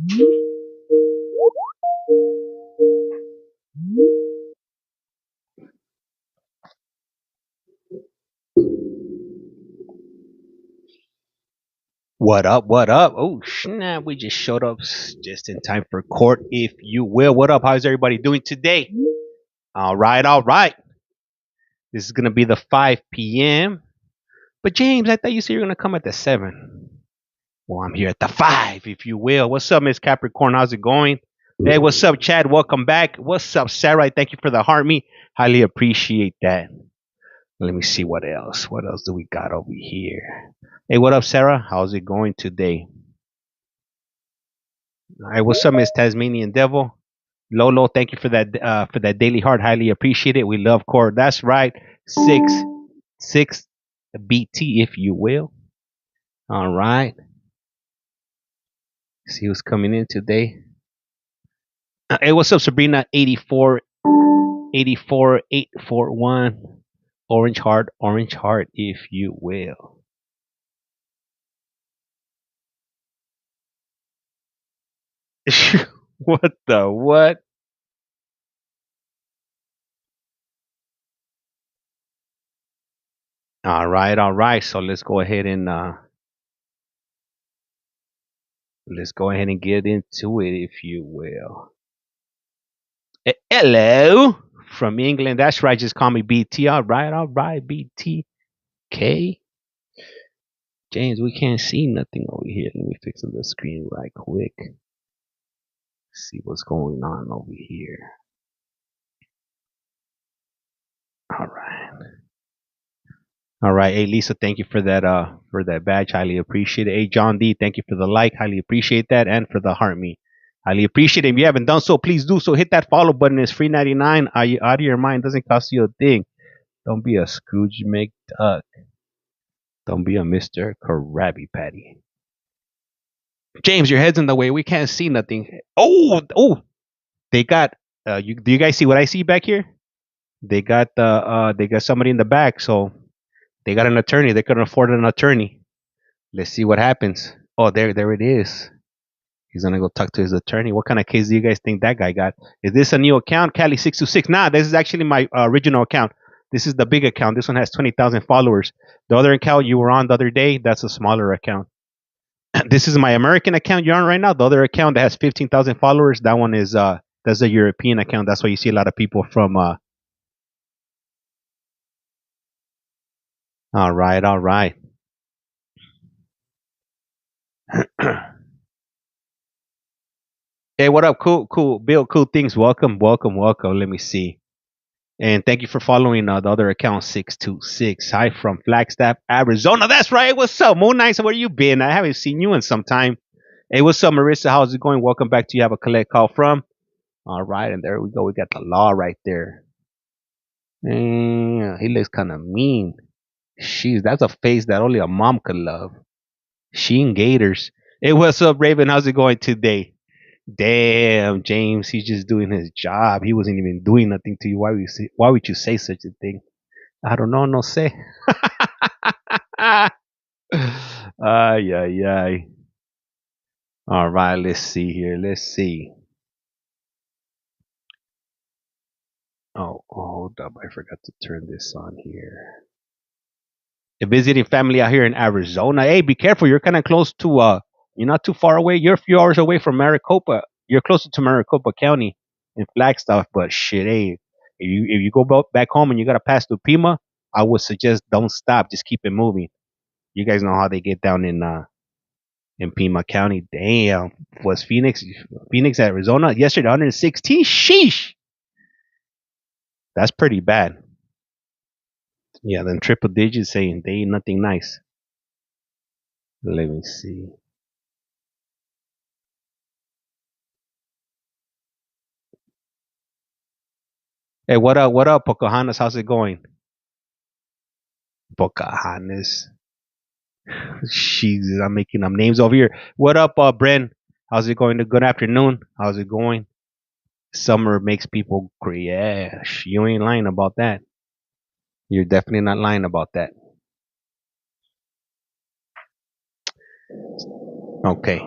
What up? What up? Oh, snap. We just showed up just in time for court, if you will. What up? How's everybody doing today? All right, all right. This is going to be the 5 p.m. But, James, I thought you said you were going to come at the 7. Well, I'm here at the 5, if you will. What's up, Miss Capricorn? How's it going? Hey, what's up, Chad? Welcome back. What's up, Sarah? Thank you for the heart me. Highly appreciate that. Let me see what else. What else do we got over here? Hey, what up, Sarah? How's it going today? All right, what's up, Miss Tasmanian Devil? Lolo, thank you for that daily heart. Highly appreciate it. We love core. That's right. Six BT, if you will. All right. See who's coming in today. Hey, what's up, Sabrina? 84841. Orange heart, if you will. What the what? All right, all right. So let's go ahead and get into it, if you will. Hello from England. That's right. Just call me BT. All right, BTK. James, we can't see nothing over here. Let me fix the screen right quick. See what's going on over here. All right. All right. Hey Lisa, thank you for that badge. Highly appreciate it. Hey John D, thank you for the like. Highly appreciate that. And for the heart me. Highly appreciate it. If you haven't done so, please do so. Hit that follow button. It's free 99. Are you out of your mind? Doesn't cost you a thing. Don't be a Scrooge McDuck. Don't be a Mr. Krabby Patty. James, your head's in the way. We can't see nothing. Oh, they got do you guys see what I see back here? They got somebody in the back, so they got an attorney. They couldn't afford an attorney. Let's see what happens. Oh, there it is. He's gonna go talk to his attorney. What kind of case do you guys think that guy got? Is this a new account, Cali626? Nah, this is actually my original account. This is the big account. This one has 20,000 followers. The other account you were on the other day, that's a smaller account. This is my American account you're on right now. The other account that has 15,000 followers, that one is that's a European account. That's why you see a lot of people from all right, all right. Hey, what up? Cool. Bill, cool things. Welcome. Let me see. And thank you for following the other account 626. Hi from Flagstaff, Arizona. That's right. What's up, Moon Nice? Where you been? I haven't seen you in some time. Hey, what's up, Marissa? How's it going? Welcome back to You Have a Collect Call From. All right, and there we go. We got the law right there. He looks kind of mean. She's that's a face that only a mom could love. She and Gators. Hey, what's up, Raven? How's it going today? Damn, James, he's just doing his job. He wasn't even doing nothing to you. Why would you say such a thing? I don't know, no say. Ay, ay, ay. All right, let's see here. Let's see. Hold up. I forgot to turn this on here. A visiting family out here in Arizona. Hey, be careful. You're kind of close to you're not too far away. You're a few hours away from Maricopa. You're closer to Maricopa County in Flagstaff, but shit, hey, if you go back home and you gotta pass through Pima, I would suggest don't stop. Just keep it moving. You guys know how they get down in Pima County. Damn, was Phoenix, Arizona yesterday 116? Sheesh, that's pretty bad. Yeah, then triple digits saying they ain't nothing nice. Let me see. Hey, what up? What up, Pocahontas? How's it going? Pocahontas. Jesus, I'm making up names over here. What up, Bren? How's it going? Good afternoon. How's it going? Summer makes people crazy. Yeah, you ain't lying about that. You're definitely not lying about that. Okay.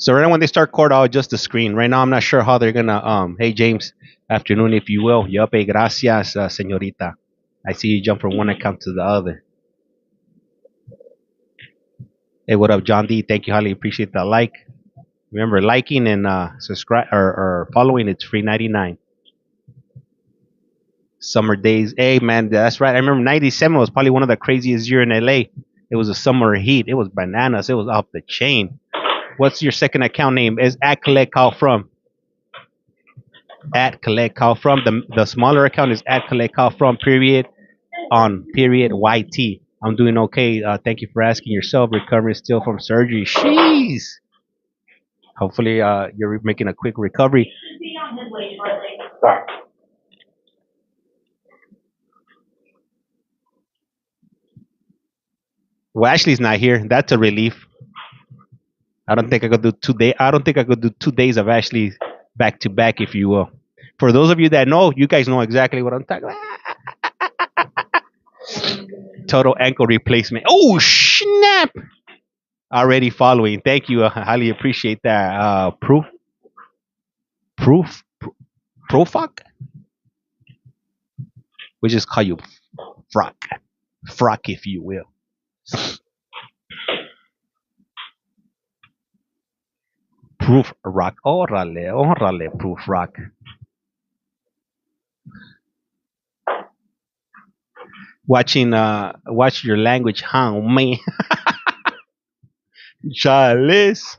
So right now when they start court, I'll adjust the screen. Right now I'm not sure how they're gonna hey James, afternoon if you will. Yup, hey, gracias, señorita. I see you jump from one account to the other. Hey, what up, John D? Thank you, highly appreciate that like. Remember, liking and subscribe or following, it's free 99. Summer days. Hey man, that's right. I remember 97 was probably one of the craziest year in LA. It was a summer heat. It was bananas. It was off the chain. What's your second account name? Is at collect call from. At collect call from. The smaller account is at collect call from period on period YT. I'm doing okay. Thank you for asking yourself. Recovering still from surgery. Jeez. Hopefully you're making a quick recovery. Well, Ashley's not here. That's a relief. I don't think I could do 2 days. I don't think I could do 2 days of Ashley back to back, if you will. For those of you that know, you guys know exactly what I'm talking about. Total ankle replacement. Oh snap! Already following. Thank you. I highly appreciate that. Proof, profuck. We just call you frock, if you will. Proof rock. Órale, proof rock. Watch your language, huh, man? Chales.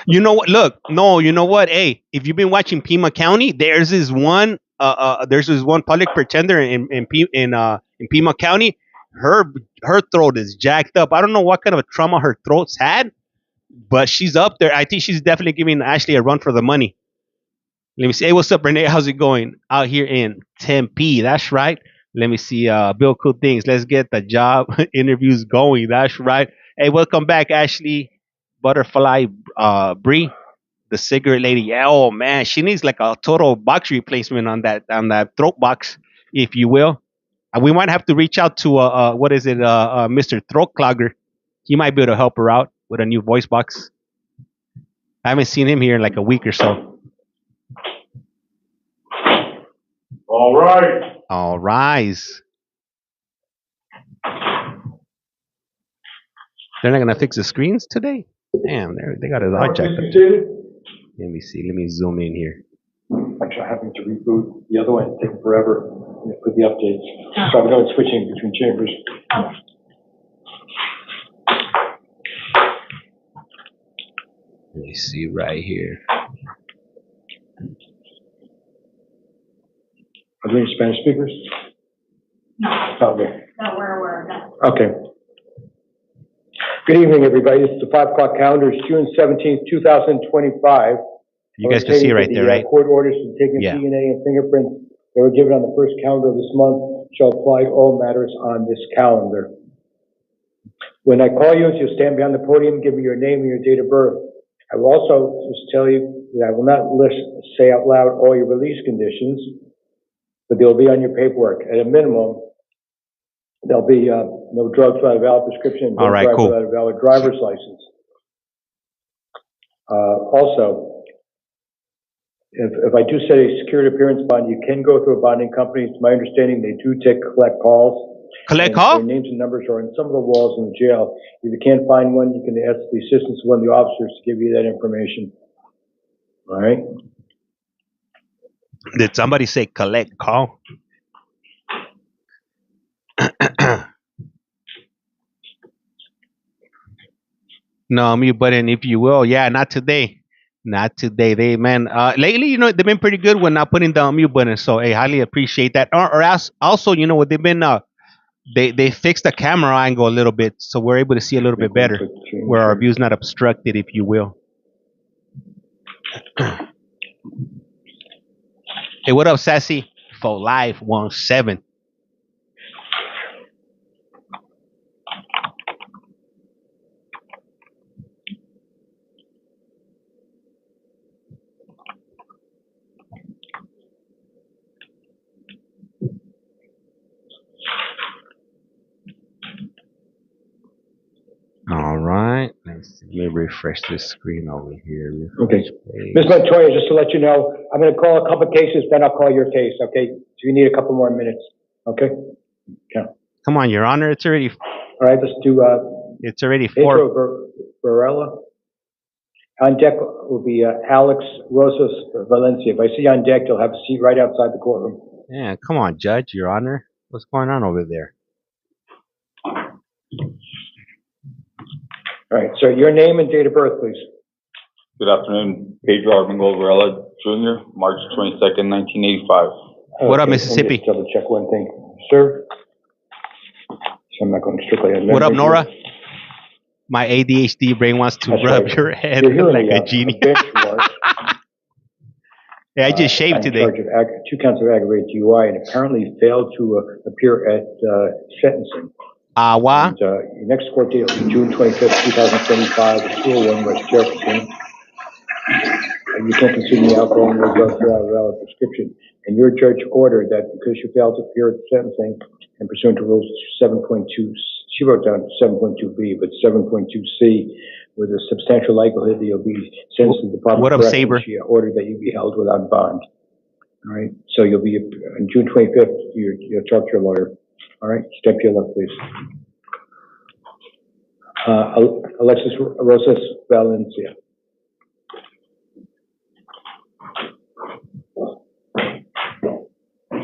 You know what? Look, no, you know what? Hey, if you've been watching Pima County, there's this one public pretender in Pima County. Her her throat is jacked up. I don't know what kind of a trauma her throat's had, but she's up there. I think she's definitely giving Ashley a run for the money. Let me see. Hey, what's up, Renee? How's it going out here in Tempe? That's right. Let me see. Bill, cool things. Let's get the job interviews going. That's right. Hey, welcome back, Ashley. Butterfly, Bree, the cigarette lady. Yeah, oh man, she needs like a total box replacement on that throat box, if you will. We might have to reach out to what is it, Mr. Throat Clogger. He might be able to help her out with a new voice box. I haven't seen him here in like a week or so. All right. All rise. They're not gonna fix the screens today. Damn, they got his all jacked up. Let me see. Let me zoom in here. Actually, having to reboot the other one, it's taking forever with the updates. So I know it's switching between chambers. Let me see right here. Are there any Spanish speakers? No, Okay. that we're aware of that. Okay. Good evening, everybody. It's the 5 o'clock calendar. It's June 17th, 2025. You guys can see it right there, right? Court orders for taking Yeah. DNA and fingerprints that were given on the first calendar of this month shall apply to all matters on this calendar. When I call you, you'll stand behind the podium, give me your name and your date of birth. I will also just tell you that I will not say out loud all your release conditions, but they'll be on your paperwork. At a minimum, there'll be no drugs without a valid prescription, no All right, drive cool. without a valid driver's license. Also, if I do set a security appearance bond, you can go through a bonding company. It's my understanding they do collect calls. Collect And call? their names and numbers are on some of the walls in the jail. If you can't find one, you can ask the assistance of one of the officers to give you that information. All right? Did somebody say collect call? No, mute button, if you will. Yeah, not today. Not today. Lately, they've been pretty good with not putting the mute button. So, hey, highly appreciate that. Or else, also, what they've been, they fixed the camera angle a little bit, so we're able to see a little bit better, where our view's not obstructed, if you will. Hey, what up, Sassy? For Life 17. Let me refresh this screen over here. Okay. Page. Ms. Montoya, just to let you know, I'm going to call a couple of cases, then I'll call your case, okay? So you need a couple more minutes, okay? Yeah. Come on, Your Honor. It's already All right, let's do, it's already Pedro 4. Varela. On deck will be Alex Rosas Valencia. If I see you on deck, you'll have a seat right outside the courtroom. Yeah, come on, Judge, Your Honor. What's going on over there? All right, so your name and date of birth, please. Good afternoon, Pedro Armengol Varela Jr., March 22nd, 1985. What up, Okay, Mississippi? Let me just double check one thing, sir. So I'm not going strictly on What up, memory Nora? here. My ADHD brain wants to That's rub right. your head You're hearing like a a genie. bench warrant. Yeah, I just shaved On today. charge of 2 counts of aggravated DUI and apparently failed to appear at sentencing. Awa. And your next court date will be June 25th, 2025, at 201 West Jefferson. You can't consume the alcohol and drugs without a valid prescription. And your judge ordered that because you failed to appear at sentencing and pursuant to rules 7.2, she wrote down 7.2B, but 7.2C, with a substantial likelihood that you'll be sentenced to the Department What of up, Corrections, Saber? she ordered that you be held without bond. All right, so you'll be on June 25th. You'll talk to your lawyer. All right, step to your left, please. Alexis Rosas Valencia.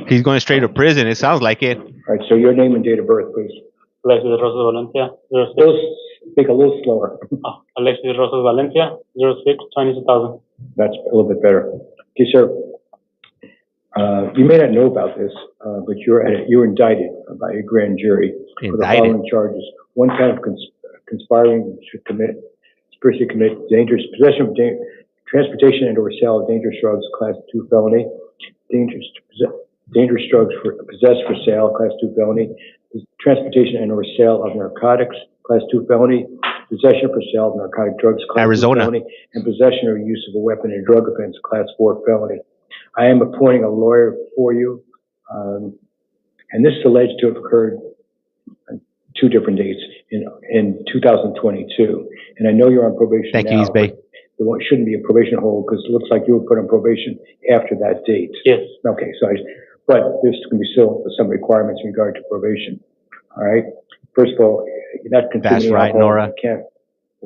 He's going straight to prison. It sounds like it. All right, so your name and date of birth, please. Alexis Rosas Valencia, 06. Speak a little slower. Alexis Rosas Valencia, 06-2000. That's a little bit better. Okay, sir. You may not know about this, but you're indicted by a grand jury for the following charges: 1 count of conspiring to commit, conspiracy to commit possession of transportation and/or sale of dangerous drugs, class 2 felony, dangerous drugs possessed for sale, class 2 felony, transportation and/or sale of narcotics, class 2 felony, possession for sale of narcotic drugs, class 2 felony, and possession or use of a weapon in drug offense, class 4 felony. I am appointing a lawyer for you, and this is alleged to have occurred on 2 different dates in 2022. And I know you're on probation now. Thank you, East Bay. There shouldn't be a probation hold because it looks like you were put on probation after that date. Yes. Okay, but there's going to be still some requirements in regard to probation. All right. First of all, you're not consuming That's right, alcohol. Nora. You can't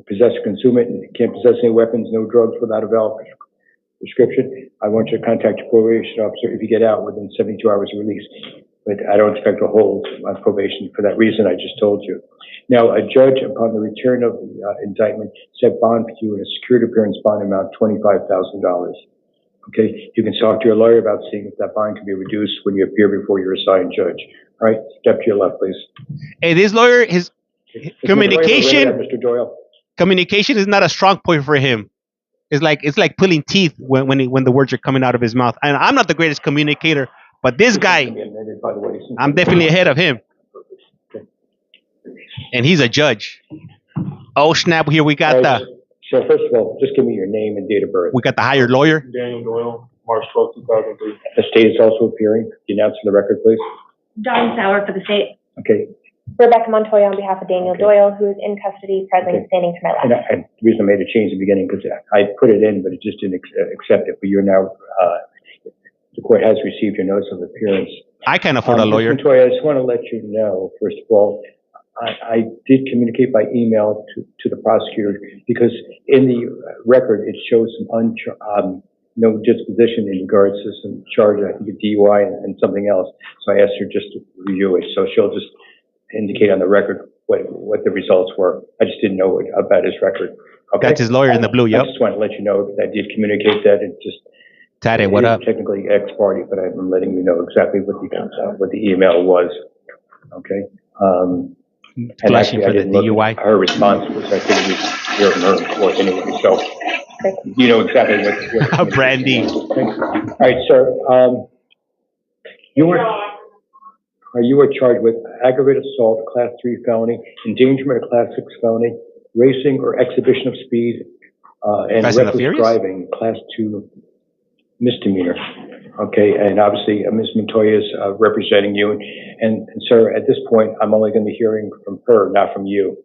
possess or consume it, and you can't possess any weapons, no drugs without a valid prescription. I want you to contact your probation officer if you get out within 72 hours of release. But I don't expect a hold on probation for that reason I just told you. Now, a judge, upon the return of the indictment, set bond for you in a security appearance bond amount $25,000. Okay, you can talk to your lawyer about seeing if that bond can be reduced when you appear before your assigned judge. All right, step to your left, please. Hey, this lawyer, his communication, Mr. Doyle. communication is not a strong point for him. It's like pulling teeth when the words are coming out of his mouth. And I'm not the greatest communicator, but this guy, I'm definitely ahead of him. And he's a judge. Oh snap! Here we got So first of all, just give me your name and date of birth. we got the hired lawyer. Daniel Doyle, March 12, 2003. The state is also appearing. Can you announce for the record, please? Dawn Sauer for the state. Okay. Rebecca Montoya on behalf of Daniel Okay. Doyle, who is in custody, presently Okay. standing to my left. And the reason I made a change in the beginning because I put it in, but it just didn't accept it. But you're now, the court has received your notice of appearance. I can't afford a lawyer. Ms. Montoya, I just want to let you know, first of all, I did communicate by email to the prosecutor because in the record it shows some no disposition in regards to some charge, I think a DUI and something else. So I asked her just to review it. So she'll just indicate on the record what the results were. I just didn't know about his record. Okay? That's his lawyer in the blue. I Yep. just want to let you know that I did communicate that. It just Tade, what it is up? technically ex parte, but I'm letting you know exactly what the email was. Okay. And Flashing actually, I for the didn't look DUI. at her response was I think we hear from her in court anyway. So you know exactly what Brandy. Okay. All right, sir. You were charged with aggravated assault, class 3 felony, endangerment of class 6 felony, racing or exhibition of speed, and Fast and the reckless Furious? driving, class 2 misdemeanor. Okay, and obviously Ms. Montoya is representing you. And sir, at this point, I'm only going to be hearing from her, not from you.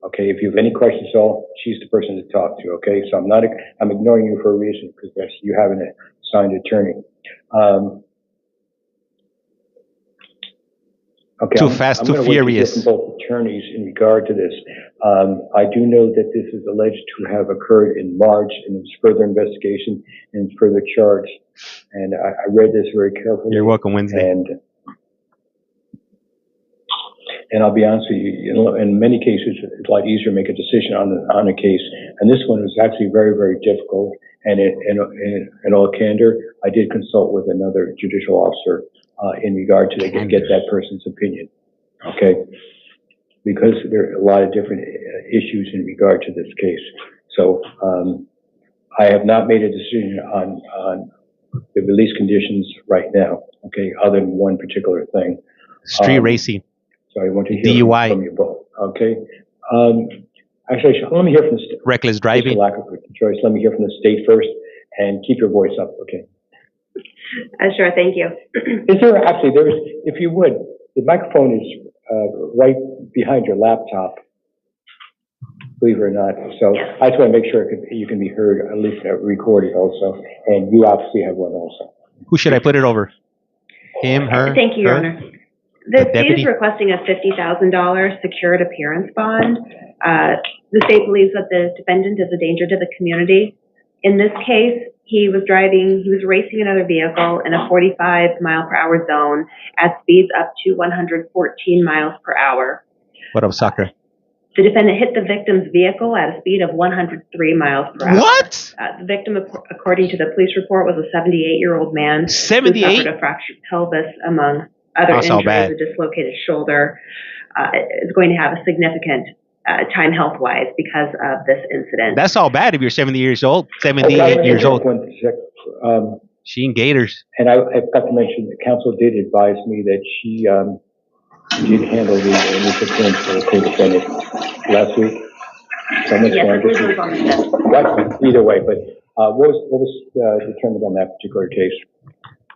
Okay, if you have any questions at all, she's the person to talk to, okay? So I'm ignoring you for a reason, because you have an assigned attorney. Okay, Too fast, too I'm gonna wait to hear furious. from both attorneys in regard to this. I do know that this is alleged to have occurred in March, and it's further investigation and further charge. And I read this very carefully. You're welcome, Wednesday. And I'll be honest with you, in many cases, it's a lot easier to make a decision on a case. And this one was actually very, very difficult. And in all candor, I did consult with another judicial officer in regard to get that person's opinion. Okay, because there are a lot of different issues in regard to this case. So I have not made a decision on the release conditions right now. Okay, other than one particular thing. Street racing. So I want to hear DUI. from you both. Okay. Actually, let me hear from the state. Reckless driving. Lack of choice. Let me hear from the state first, and keep your voice up. Okay. Sure, thank you. Is there actually if you would, the microphone is right behind your laptop. Believe it or not. So Yes. I just want to make sure you can be heard, at least recorded also, and you obviously have one also. Who should I put it over? Him, her? Thank you, Your her? Honor. The state deputy? is requesting a $50,000 secured appearance bond. The state believes that the defendant is a danger to the community. In this case, he was racing another vehicle in a 45-mile-per-hour zone at speeds up to 114 miles per hour. What up, soccer? The defendant hit the victim's vehicle at a speed of 103 miles per hour. What? The victim, according to the police report, was a 78-year-old man 78? who suffered a fractured pelvis, among other That's all bad. injuries, a dislocated shoulder. Is going to have a significant time health-wise because of this incident. That's all bad if you're 70 years old. 78 years old. She in Gators. And I've got to mention that counsel did advise me that she did handle the initial claims for the co-defendant last week. So I'm Yes, I believe it was on the 5th. Either way, but what was determined on that particular case?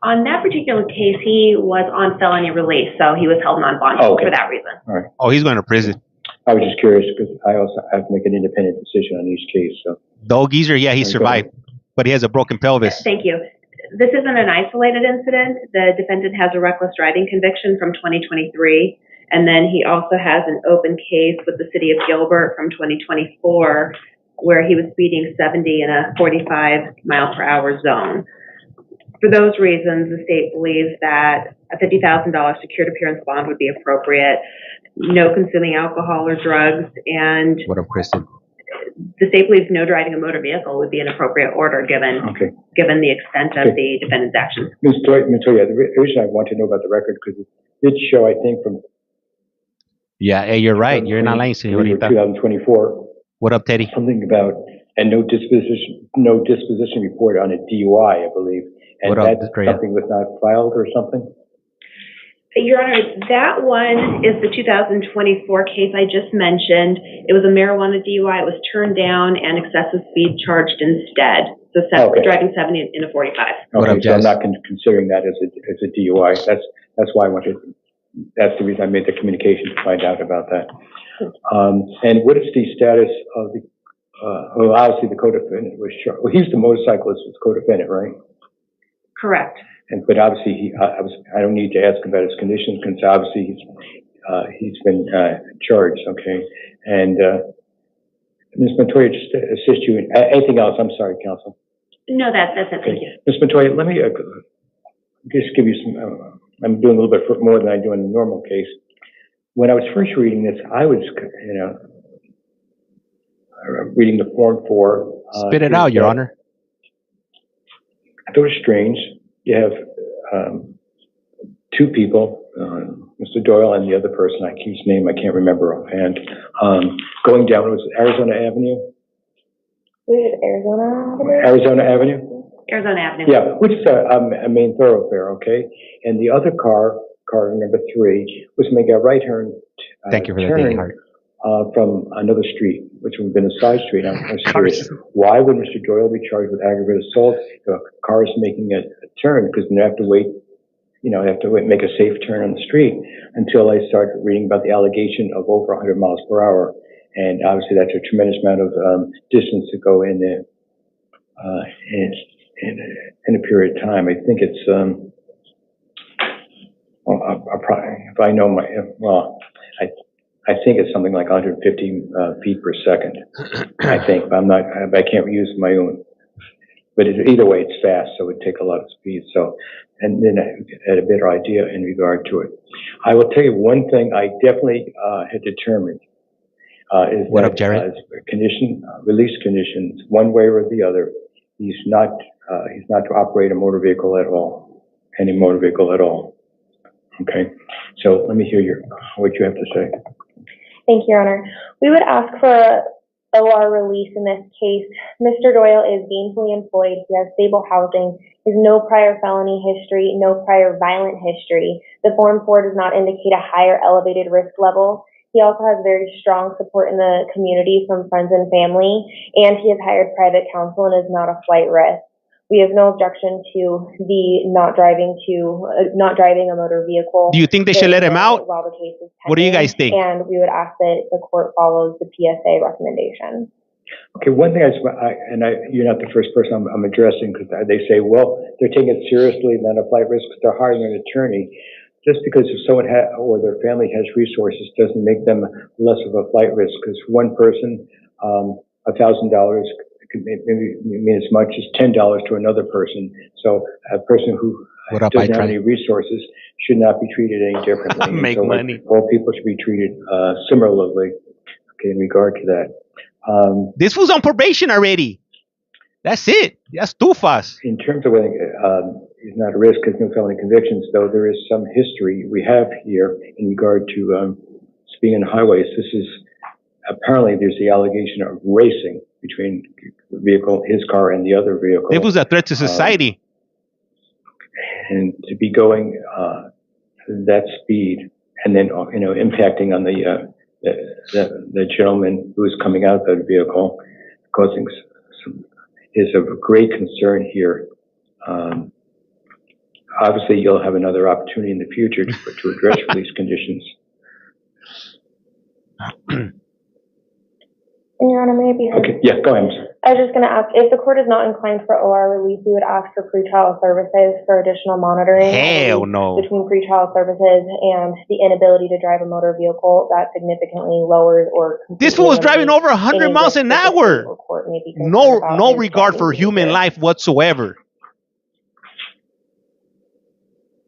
On that particular case, he was on felony release, so he was held non-bond for that reason. All right. Oh, he's going to prison. I was just curious because I also have to make an independent decision on each case. So. The old geezer, yeah, he survived, but he has a broken pelvis. Thank you. This isn't an isolated incident. The defendant has a reckless driving conviction from 2023, and then he also has an open case with the city of Gilbert from 2024, where he was speeding 70 in a 45-mile-per-hour zone. For those reasons, the state believes that a $50,000 secured appearance bond would be appropriate. No consuming alcohol or drugs, and What up, Kristen? the state believes no driving a motor vehicle would be an appropriate order given the extent of the defendant's actions. Ms. Toya, the reason I want to know about the record because it did show, I think, from Yeah, hey, you're right. You're not lying, señorita. 2024. What up, Teddy? Something about no disposition report on a DUI, I believe, and What up, that Drea? something was not filed or something. Your Honor, that one is the 2024 case I just mentioned. It was a marijuana DUI. It was turned down and excessive speed charged instead. So driving 70 in a 45. What up, so I'm Jazz? not considering that as a DUI. That's why I wanted. That's the reason I made the communication to find out about that. And what is the status of the? Well, obviously the co-defendant was charged. Well, he's the motorcyclist was co-defendant, right? Correct. But obviously, I don't need to ask about his conditions because obviously he's been charged. Okay, and Ms. Montoya, just to assist you in anything else. I'm sorry, counsel. No, that's it. Thank you. Ms. Montoya, let me just give you some. I'm doing a little bit more than I do in a normal case. When I was first reading this, I was, reading the form for. Spit it out, Your Honor. I thought it was strange. You have two people, Mr. Doyle and the other person, his name I can't remember offhand, going down, was it Arizona Avenue? Arizona Avenue? Arizona Avenue. Yeah, which is a main thoroughfare, okay? And the other car number 3, was making a right turn. Thank you for that, Danny Hart. From another street, which would have been a side street. I was curious, why would Mr. Doyle be charged with aggravated assault if a car is making a turn? Because they have to wait, make a safe turn on the street until I started reading about the allegation of over 100 miles per hour. And obviously that's a tremendous amount of distance to go in there in a period of time. I think it's if I know I think it's something like 150 feet per second. I think, but I can't use my own. But either way, it's fast, so it would take a lot of speed. So, and then I had a better idea in regard to it. I will tell you one thing I definitely had determined is What that up, Jared? release conditions, one way or the other, he's not to operate a motor vehicle at all, any motor vehicle at all. Okay, so let me hear what you have to say. Thank you, Your Honor. We would ask for a OR release in this case. Mr. Doyle is gainfully employed. He has stable housing. He has no prior felony history, no prior violent history. The Form 4 does not indicate a higher elevated risk level. He also has very strong support in the community from friends and family, and he has hired private counsel and is not a flight risk. We have no objection to the not driving a motor vehicle. Do you think they should let him out? While the case is pending, What do you guys think? And we would ask that the court follows the PSA recommendation. Okay, one thing you're not the first person I'm addressing, because they say, well, they're taking it seriously, not a flight risk, because they're hiring an attorney. Just because if someone or their family has resources doesn't make them less of a flight risk, because one person, $1,000 could maybe mean as much as $10 to another person. So a person who doesn't have any resources should not be treated any differently. Make money. All people should be treated similarly, okay, in regard to that. This was on probation already. That's it. That's too fast. In terms of whether he's not a risk because no felony convictions, though there is some history we have here in regard to speeding on highways. This is apparently there's the allegation of racing between the vehicle, his car, and the other vehicle. It was a threat to society. And to be going that speed and then impacting on the gentleman who is coming out of that vehicle, causing some is of great concern here. Obviously, you'll have another opportunity in the future to address release conditions. Your Honor, may I be heard? Okay, yeah, go ahead. I was just going to ask, if the court is not inclined for OR release, we would ask for pretrial services for additional monitoring. Hell no. Between pretrial services and the inability to drive a motor vehicle, that significantly lowers or this fool was driving over 100 miles an hour. No regard for human life whatsoever.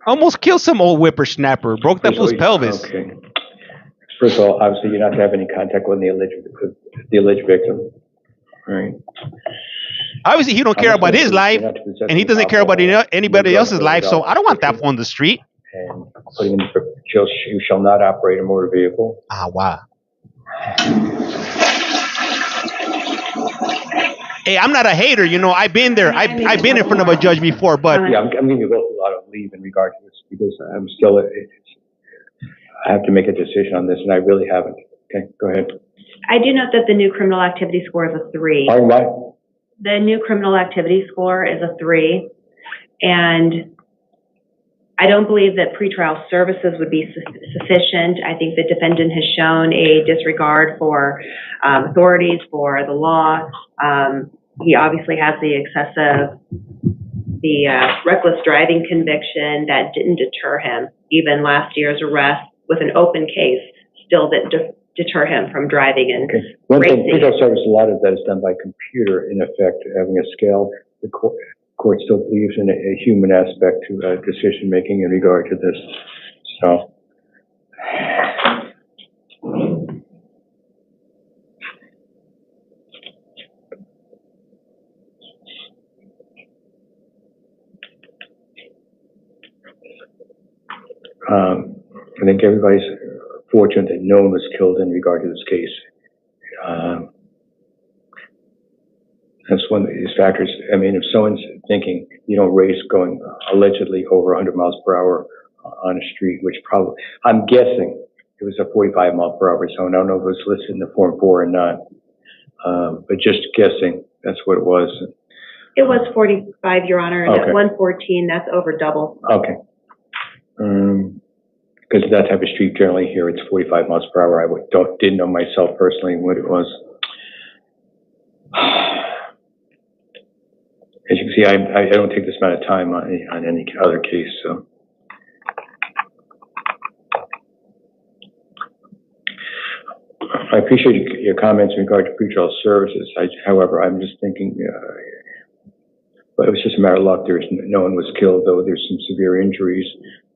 Almost killed some old whippersnapper. Broke that fool's pelvis. Okay. First of all, obviously, you're not to have any contact with the alleged victim. Right. Obviously, he don't care about his life, and he doesn't care about anybody else's life. So I don't want that fool on the street. And putting in jail, you shall not operate a motor vehicle. Ah, wow. Hey, I'm not a hater. I've been there. I've been in front of a judge before, but yeah, I'm giving you both a lot of leave in regard to this because I'm still. I have to make a decision on this, and I really haven't. Okay, go ahead. I do note that the new criminal activity score is a 3. All right. The new criminal activity score is a 3, and I don't believe that pretrial services would be sufficient. I think the defendant has shown a disregard for authorities, for the law. He obviously has the reckless driving conviction that didn't deter him. Even last year's arrest with an open case still didn't deter him from driving and One racing. thing, pretrial service, a lot of that is done by computer, in effect, having a scale. The court still believes in a human aspect to decision making in regard to this. So, I think everybody's fortunate that no one was killed in regard to this case. That's one of these factors. I mean, if someone's thinking you don't race going allegedly over 100 miles per hour on a street, which probably, I'm guessing it was a 45 mile per hour zone. I don't know if it was listed in the Form 4 or not, but just guessing, that's what it was. It was 45, Your Honor, and Okay. at 114, that's over double. Okay. because that type of street generally here, it's 45 miles per hour. Didn't know myself personally what it was. As you can see, I don't take this amount of time on any other case, so. I appreciate your comments in regard to pretrial services. However, I'm just thinking, but it was just a matter of luck. No one was killed, though there's some severe injuries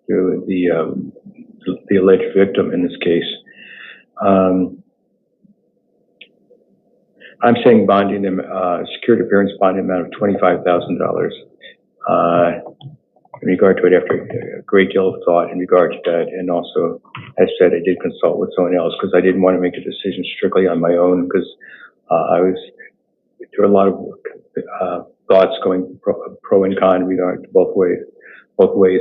to the alleged victim in this case. I'm saying bonding them, security appearance bonding amount of $25,000. In regard to it, after a great deal of thought in regard to that, and also, as said, I did consult with someone else because I didn't want to make a decision strictly on my own because there were a lot of thoughts going pro and con in regard to both ways.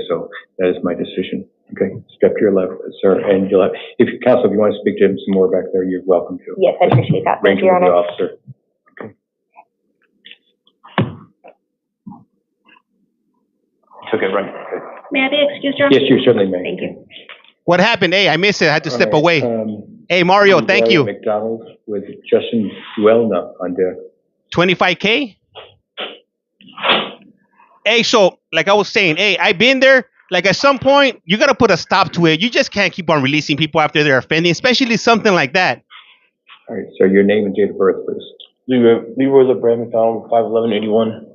So that is my decision. Okay, step to your left, sir, and you'll have, if you want to speak to him some more back there, you're welcome to. Yes, I appreciate that. Thank you, Your Honor. Officer. Okay. Took it right. Okay. May I be excused, Your Honor? Yes, you certainly may. Thank you. What happened? Hey, I missed it. I had to step All away. right, Hey, Mario, thank you. McDonald with Justin Duelna on deck. 25K? Hey, so like I was saying, hey, I've been there. Like at some point, you got to put a stop to it. You just can't keep on releasing people after they're offending, especially something like that. All right, so your name and date of birth, please. Leroy LeBrand McDonald, 51181.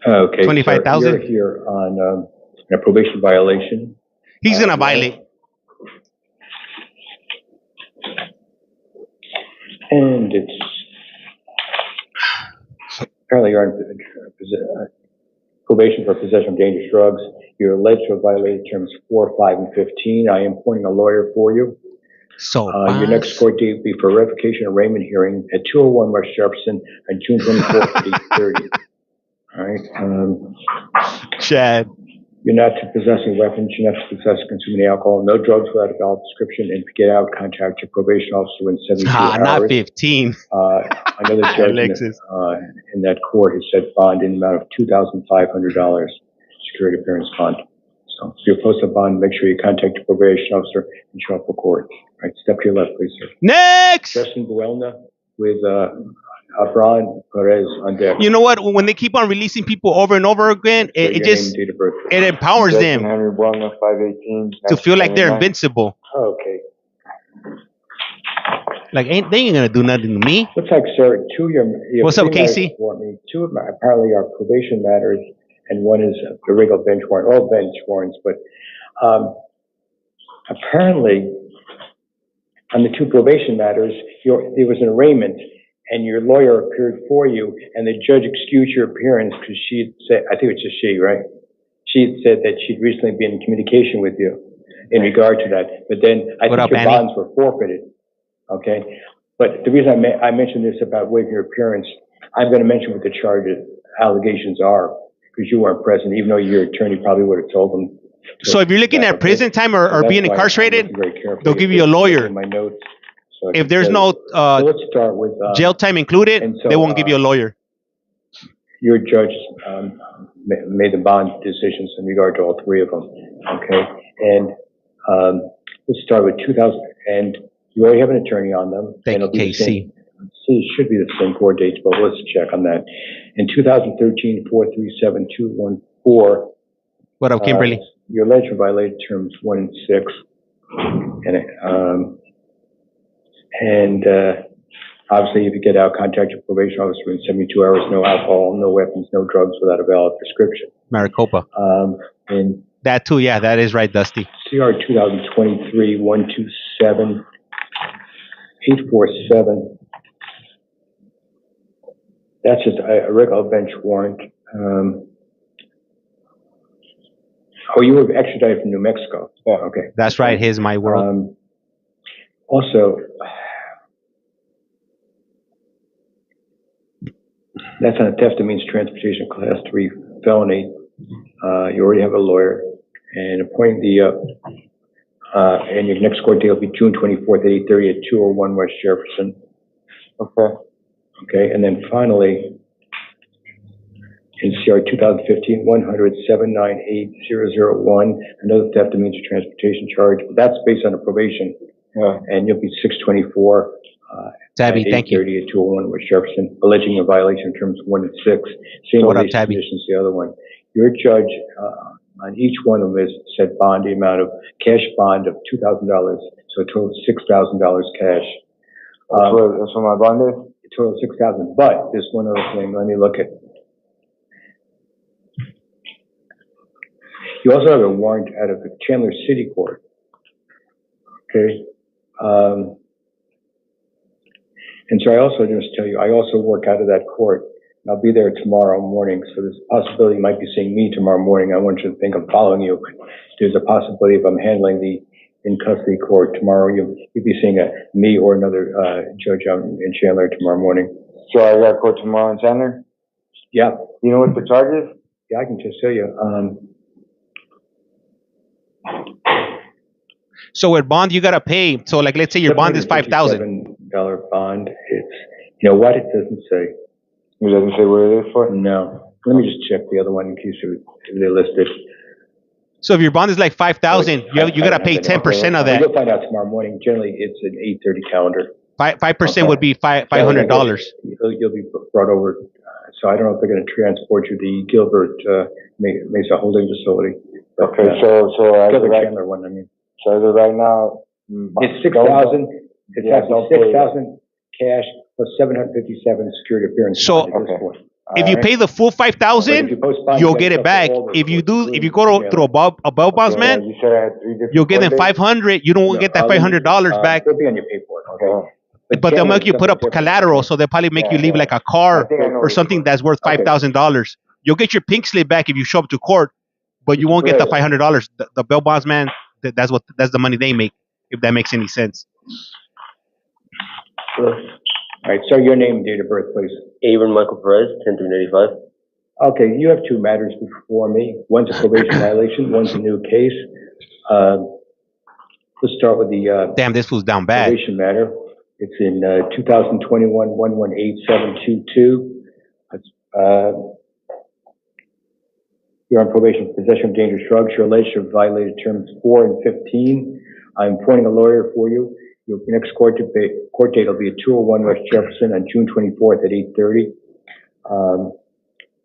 Okay. 25,000? You're here on a probation violation. He's going to violate. And it's apparently you're on probation for possession of dangerous drugs. You're alleged to have violated terms 4, 5, and 15. I am appointing a lawyer for you. So your next court date will be for revocation arraignment hearing at 201 West Jefferson on June 24th at 8:30. All right. Chad. You're not to possess any weapons. You're not to possess or consume any alcohol. No drugs without a valid prescription. And to get out, contact your probation officer within 72 hours. Not 15. Another judge in that court has set bond in the amount of $2,500 security appearance bond. So if you're post a bond, make sure you contact your probation officer and show up for court. All right, step to your left, please, sir. Next! Justin Buelna with Abran Perez on deck. You know what? When they keep on releasing people over and over again, it just it empowers them Henry Buelna, 518. to feel like they're invincible. Okay. Like they ain't gonna do nothing to me. Looks like, sir, What's up, Casey? Two of my apparently are probation matters, and one is a regular bench warrant, all bench warrants. But apparently, on the two probation matters, there was an arraignment, and your lawyer appeared for you, and the judge excused your appearance because she had said, I think it's just she, right? She had said that she'd recently been in communication with you in regard to that. But then I think your bonds were forfeited. Okay, but the reason I mentioned this about waiving your appearance, I'm going to mention what the allegations are, because you weren't present, even though your attorney probably would have told them. So if you're looking at prison time or being incarcerated, they'll give you a lawyer. My notes. So if there's no so let's start with jail time included, they won't give you a lawyer. Your judge made the bond decisions in regard to all three of them. Okay, and let's start with 2000 and. You already have an attorney on them. Thank you, KC. It should be the same court dates, but let's check on that. In 2013, 437214. What up, Kimberly? Your alleged violated terms 1 and 6. And obviously, if you get out, contact your probation officer within 72 hours. No alcohol, no weapons, no drugs without a valid prescription. Maricopa. And that too, yeah, that is right, Dusty. CR 2023-127. 847. That's just a regular bench warrant. You were extradited from New Mexico. Oh, okay. That's right. Here's my world. Also, that's on a theft and means transportation class 3 felony. You already have a lawyer, and appointing the and your next court date will be June 24th at 8:30 at 201 West Jefferson. Okay. Okay, and then finally, NCR 2015-100-798-001, another theft of means of transportation charge. But that's based on a probation, and you'll be 624. Tabby, at thank you. 8:30 at 201 West Jefferson, alleging a violation of terms 1 and 6. Same What up, release Tabby? conditions, the other one. Your judge on each one of them is set bond the amount of cash bond of $2,000, so a total of $6,000 cash. That's what my bond is? A total of $6,000. But there's one other thing. Let me look at. You also have a warrant out of the Chandler City Court. Okay. And so I also just tell you, I also work out of that court. And I'll be there tomorrow morning, so there's a possibility you might be seeing me tomorrow morning. I want you to think I'm following you. There's a possibility if I'm handling the in custody court tomorrow, you'll be seeing me or another judge out in Chandler tomorrow morning. So I got court tomorrow in Chandler? Yeah. You know what the charge is? Yeah, I can just tell you. So with bond, you gotta pay. So like, let's say your bond is $5,000. $757 bond. It's, you know what? It doesn't say. It doesn't say what it is for? No. Let me just check the other one in case they list it. So if your bond is like $5,000, you gotta pay 10% of that. You'll find out tomorrow morning. Generally, it's an 8:30 calendar. 5% would be $500. You'll be brought over. So I don't know if they're going to transport you to the Gilbert Mesa Holding Facility. Okay, so Gilbert Chandler one. I mean, so as of right now, it's 6,000. It's Yeah, actually 6,000 cash plus 757 security appearance. So- at this point. If you pay the full But if you $5,000, postpone, you'll you get have it back. all the- If you go Yeah. through a bail bonds, man, You said I had 3 different you'll get them court dates? 500. You don't get that $500 back. It'll be on your paperwork. Okay. But they'll make you Chandler's put up something different. collateral, so they'll probably make you leave like a car I think I know or what something you that's worth Okay. $5,000. You'll get your pink slip back if you show up to court, but you won't get the Right. $500. The bail bonds, man, that's the money they make. If that makes any sense. Sure. All right, so your name and date of birth, please. Abram Michael Perez, 10-385. Okay, you have two matters before me. One's a probation violation, one's a new case. Let's start with the Damn, this fool's down bad. probation matter. It's in 2021-118-722. You're on probation for possession of dangerous drugs. You're alleged to have violated terms 4 and 15. I'm appointing a lawyer for you. Your next court date will be at 201 West Jefferson on June 24th at 8:30.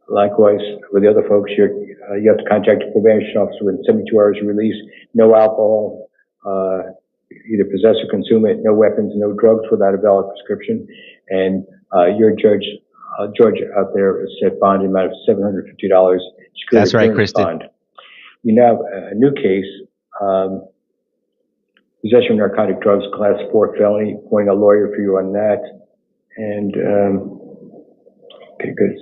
Likewise, with the other folks, you have to contact your probation officer within 72 hours of release. No alcohol, either possess or consume it. No weapons, no drugs without a valid prescription. And your judge out there has set bond in the amount of $750. That's right, appearance Kristen. bond. You now have a new case. Possession of narcotic drugs, class 4 felony, appointing a lawyer for you on that. And, okay, good.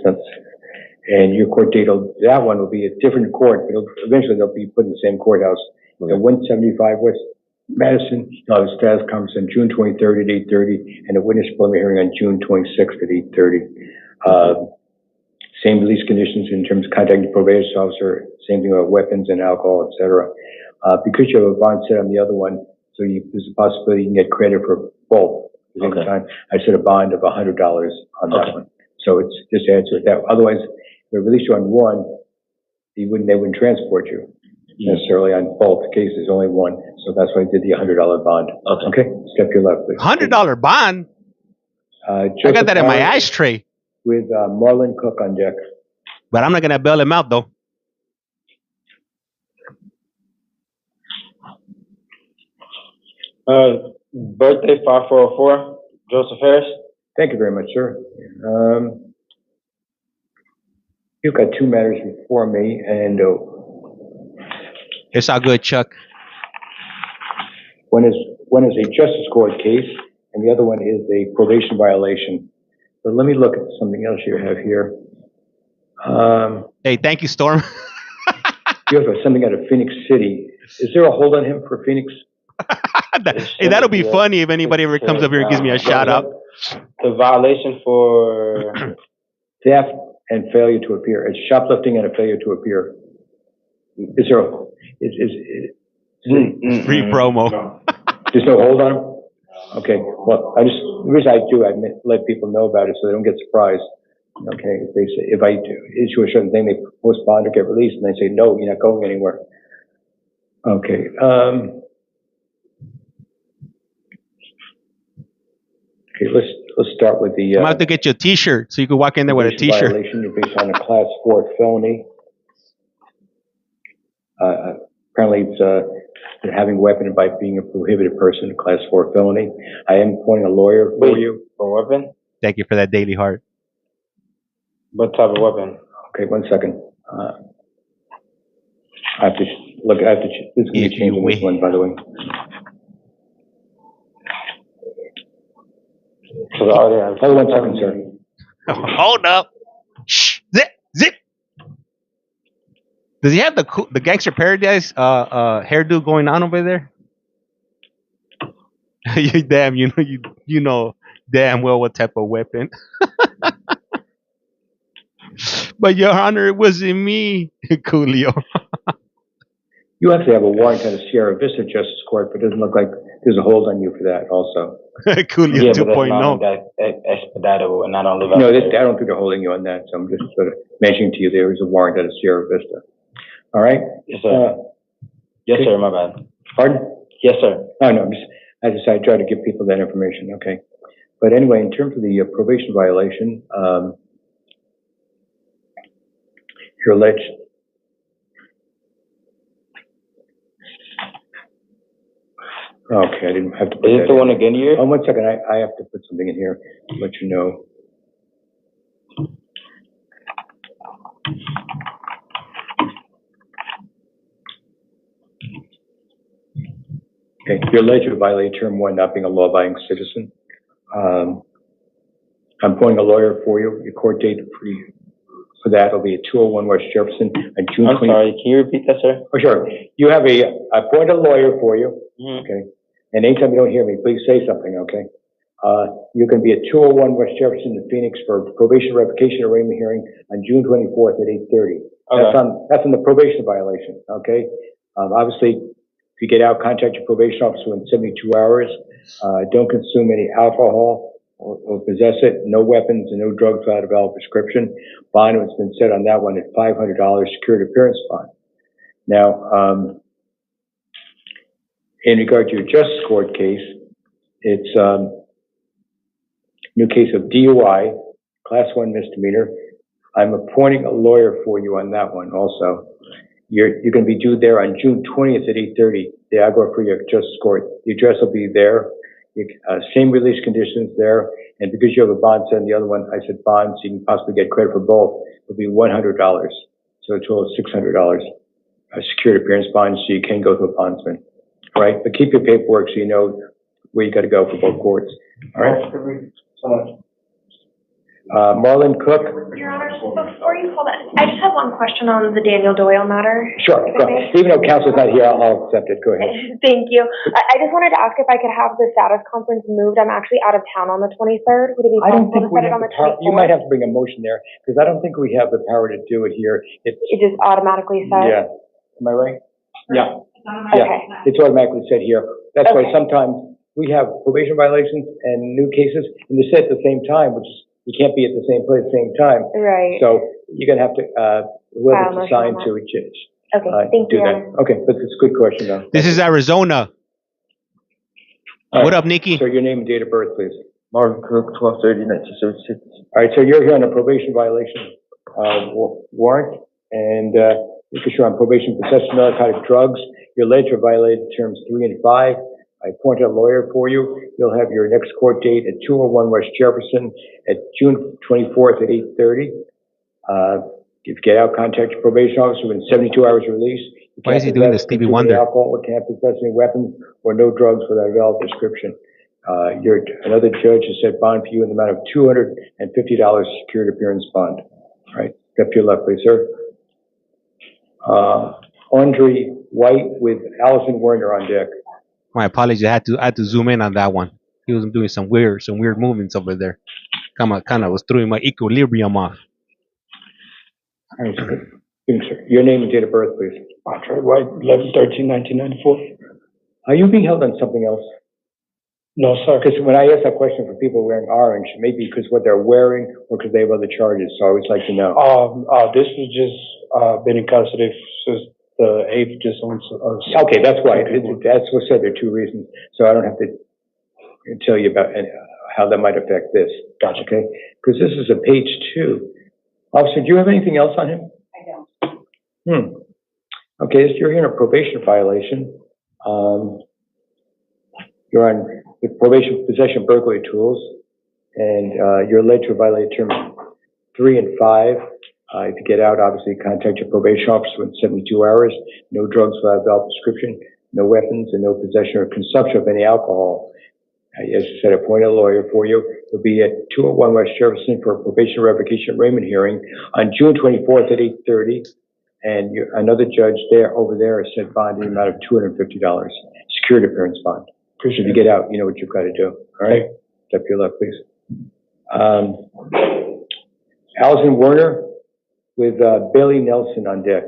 And your court date, that one will be a different court, but eventually they'll be put in the same courthouse. At 175 West Madison, you'll have a status conference on June 23rd at 8:30, and a witness preliminary hearing on June 26th at 8:30. Same release conditions in terms of contacting the probation officer, same thing about weapons and alcohol, et cetera. Because you have a bond set on the other one, so there's a possibility you can get credit for both at the same time. I set a bond of $100 on that one. So it's just to answer it that. Otherwise, if they release you on one, they wouldn't transport you necessarily on both cases, only one. So that's why I did the $100 bond. Okay? Step to your left, please. $100 bond? I got that in my ashtray. With Marlon Cook on deck. But I'm not gonna bail him out though. Birthday 5404, Joseph Harris. Thank you very much, sir. You've got two matters before me, and It's all good, Chuck. one is a justice court case, and the other one is a probation violation. But let me look at something else you have here. Hey, thank you, Storm. You have something out of Phoenix City. Is there a hold on him for Phoenix? Hey, that'll be funny if anybody ever comes up here and gives me a shout out. The violation for Theft and failure to appear. It's shoplifting and a failure to appear. Is there Free promo. there's no hold on him? Okay, well, the reason I do, I let people know about it so they don't get surprised. Okay, if they say, if I issue a certain thing, they post bond or get released, and they say, no, you're not going anywhere. Okay, okay, let's start with the, I'm gonna have to get you a T-shirt so you can walk in there with a probation T-shirt. violation. You're based on a class 4 felony. Apparently it's, having a weapon by being a prohibited person, a class 4 felony. I am appointing a lawyer for Wait. you. For weapon? Thank you for that daily heart. What type of weapon? Okay, 1 second. I have to look, this is going to If be you changing this win. one, by the way. Because I already have. Hold 1 second, sir. Hold up. Shh. Zip. Zip. Does he have the Gangster Paradise hairdo going on over there? You damn, you know damn well what type of weapon. But Your Honor, it wasn't me, Coolio. You actually have a warrant at a Sierra Vista Justice Court, but it doesn't look like there's a hold on you for that also. Coolio Yeah, but that's 2.0. not expeditable, and I don't live out No, there. I don't think they're holding you on that, so I'm just sort of mentioning to you there is a warrant at a Sierra Vista. All right? Yes, sir. Yes, sir, my bad. Pardon? Yes, sir. Oh, no, I try to give people that information, okay. But anyway, in terms of the probation violation, you're alleged. Okay, I didn't have to put Is that it the in. one again here? 1 second, I have to put something in here to let you know. Okay, you're alleged to violate term 1, not being a law-abiding citizen. I'm appointing a lawyer for you. Your court date for that will be at 201 West Jefferson on June 20th. I'm sorry, can you repeat that, sir? Oh, sure. You have I appointed a lawyer for you, okay? And anytime you don't hear me, please say something, okay? You can be at 201 West Jefferson in Phoenix for probation revocation arraignment hearing on June 24th at 8:30. Okay. That's on the probation violation, okay? Obviously, if you get out, contact your probation officer within 72 hours. Don't consume any alcohol or possess it. No weapons and no drugs without a valid prescription. Bond has been set on that one at $500 secured appearance bond. Now, in regard to your justice court case, it's new case of DUI, class 1 misdemeanor. I'm appointing a lawyer for you on that one also. You're going to be due there on June 20th at 8:30, the Agua Fria Justice Court. The address will be there. Same release conditions there. And because you have a bond set on the other one, I said bond, so you can possibly get credit for both. It'll be $100. So a total of $600. A secured appearance bond, so you can go to a bondsman. All right? But keep your paperwork so you know where you got to go for both courts. All right? Marlon Cook. Your Honor, before you call that, I just have one question on the Daniel Doyle matter. Sure. Go. Even though counsel's not here, I'll accept it. Go ahead. Thank you. I just wanted to ask if I could have the status conference moved. I'm actually out of town on the 23rd. Would it be I don't possible to think we set it have on the the power. 24th? You might have to bring a motion there because I don't think we have the power to do it here. It just automatically says? Yeah. Am I right? Yeah. Okay. Yeah. It's automatically set here. That's why Okay. sometimes we have probation violations and new cases, and they're set at the same time, which is you can't be at the same place at the same time. Right. So you're gonna have to whoever's File a assigned motion to on it. Okay, thank Do you, Your that. Honor. Okay, but it's a good question though. This is Arizona. All What right. up, Nikki? So your name and date of birth, please. Martin Cook, 12/30/1976. All right, so you're here on a probation violation warrant, and because you're on probation for possession of narcotic drugs, you're alleged to have violated terms 3 and 5. I appointed a lawyer for you. You'll have your next court date at 201 West Jefferson at June 24th at 8:30. If you get out, contact your probation officer within 72 hours of release. You Why is he can't doing possess, the Stevie consume any Wonder? alcohol, or can't possess any weapons or no drugs without a valid prescription. Another judge has set bond for you in the amount of $250 secured appearance bond. All right, step to your left, please, sir. Andre White with Allison Werner on deck. My apologies. I had to zoom in on that one. He was doing some weird movements over there. Kind of was throwing my equilibrium off. All right, sir. Your name and date of birth, please. Andre White, 11/13/1994. Are you being held on something else? No, sir. Because when I ask that question for people wearing orange, maybe because what they're wearing or because they have other charges, so I always like to know. This was just, been in custody since the 8th, just on, Okay, that's why, that's what said, there are two reasons, so I don't have to tell you about how that might affect this. Gotcha. Okay, because this is a page 2. Officer, do you have anything else on him? I don't. Okay, so you're here in a probation violation. You're on the probation possession of burglary tools, and you're alleged to violate terms 3 and 5. If you get out, obviously contact your probation officer within 72 hours. No drugs without a valid prescription, no weapons, and no possession or consumption of any alcohol. As I said, appoint a lawyer for you. You'll be at 201 West Jefferson for a probation revocation arraignment hearing on June 24th at 8:30. And another judge over there has set bond in the amount of $250, security appearance bond. So if you get out, you know what you've got to do. All right? Step to your left, please. Allison Werner with Bailey Nelson on deck.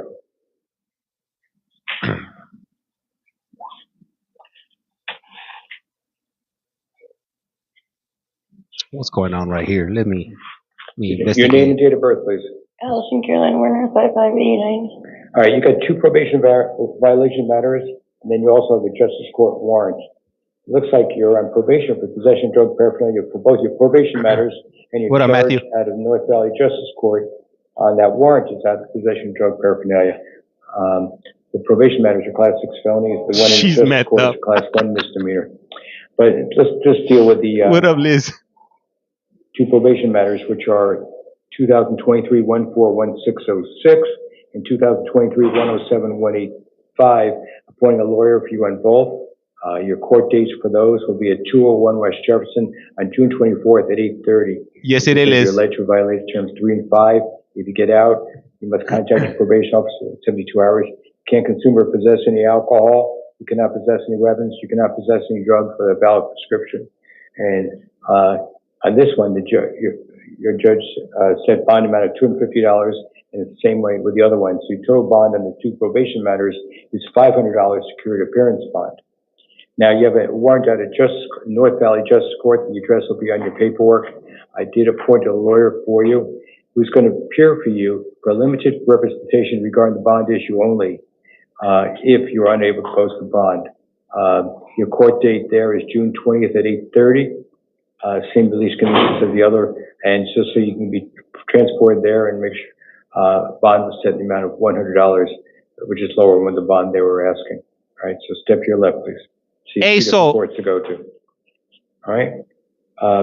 What's going on right here? Let me Your investigate. name and date of birth, please. Allison Caroline Werner, 5589. All right, you got 2 probation violation matters, and then you also have a justice court warrant. It looks like you're on probation for possession of drug paraphernalia for both your probation matters and your What up, charge Matthew? out of North Valley Justice Court on that warrant is out of possession of drug paraphernalia. The probation matters are class 6 felonies. The one in She's justice messed court up. is a class 1 misdemeanor. But let's just deal with the What up, Liz? 2 probation matters, which are 2023-141606 and 2023-107-185. Appointing a lawyer for you on both. Your court dates for those will be at 201 West Jefferson on June 24th at 8:30. Yes, it You're is. alleged to violate terms 3 and 5. If you get out, you must contact your probation officer in 72 hours. You can't consume or possess any alcohol. You cannot possess any weapons. You cannot possess any drugs with a valid prescription. And on this one, your judge set bond amount of $250, and it's the same way with the other one. So your total bond on the 2 probation matters is $500 security appearance bond. Now you have a warrant out of North Valley Justice Court. The address will be on your paperwork. I did appoint a lawyer for you who's going to appear for you for limited representation regarding the bond issue only, if you're unable to post the bond. Your court date there is June 20th at 8:30. Same release conditions as the other, and just so you can be transported there and make sure bond was set in the amount of $100, which is lower than the bond they were asking. All right, so step to your left, please. See Hey, 2 different courts to go to. All right,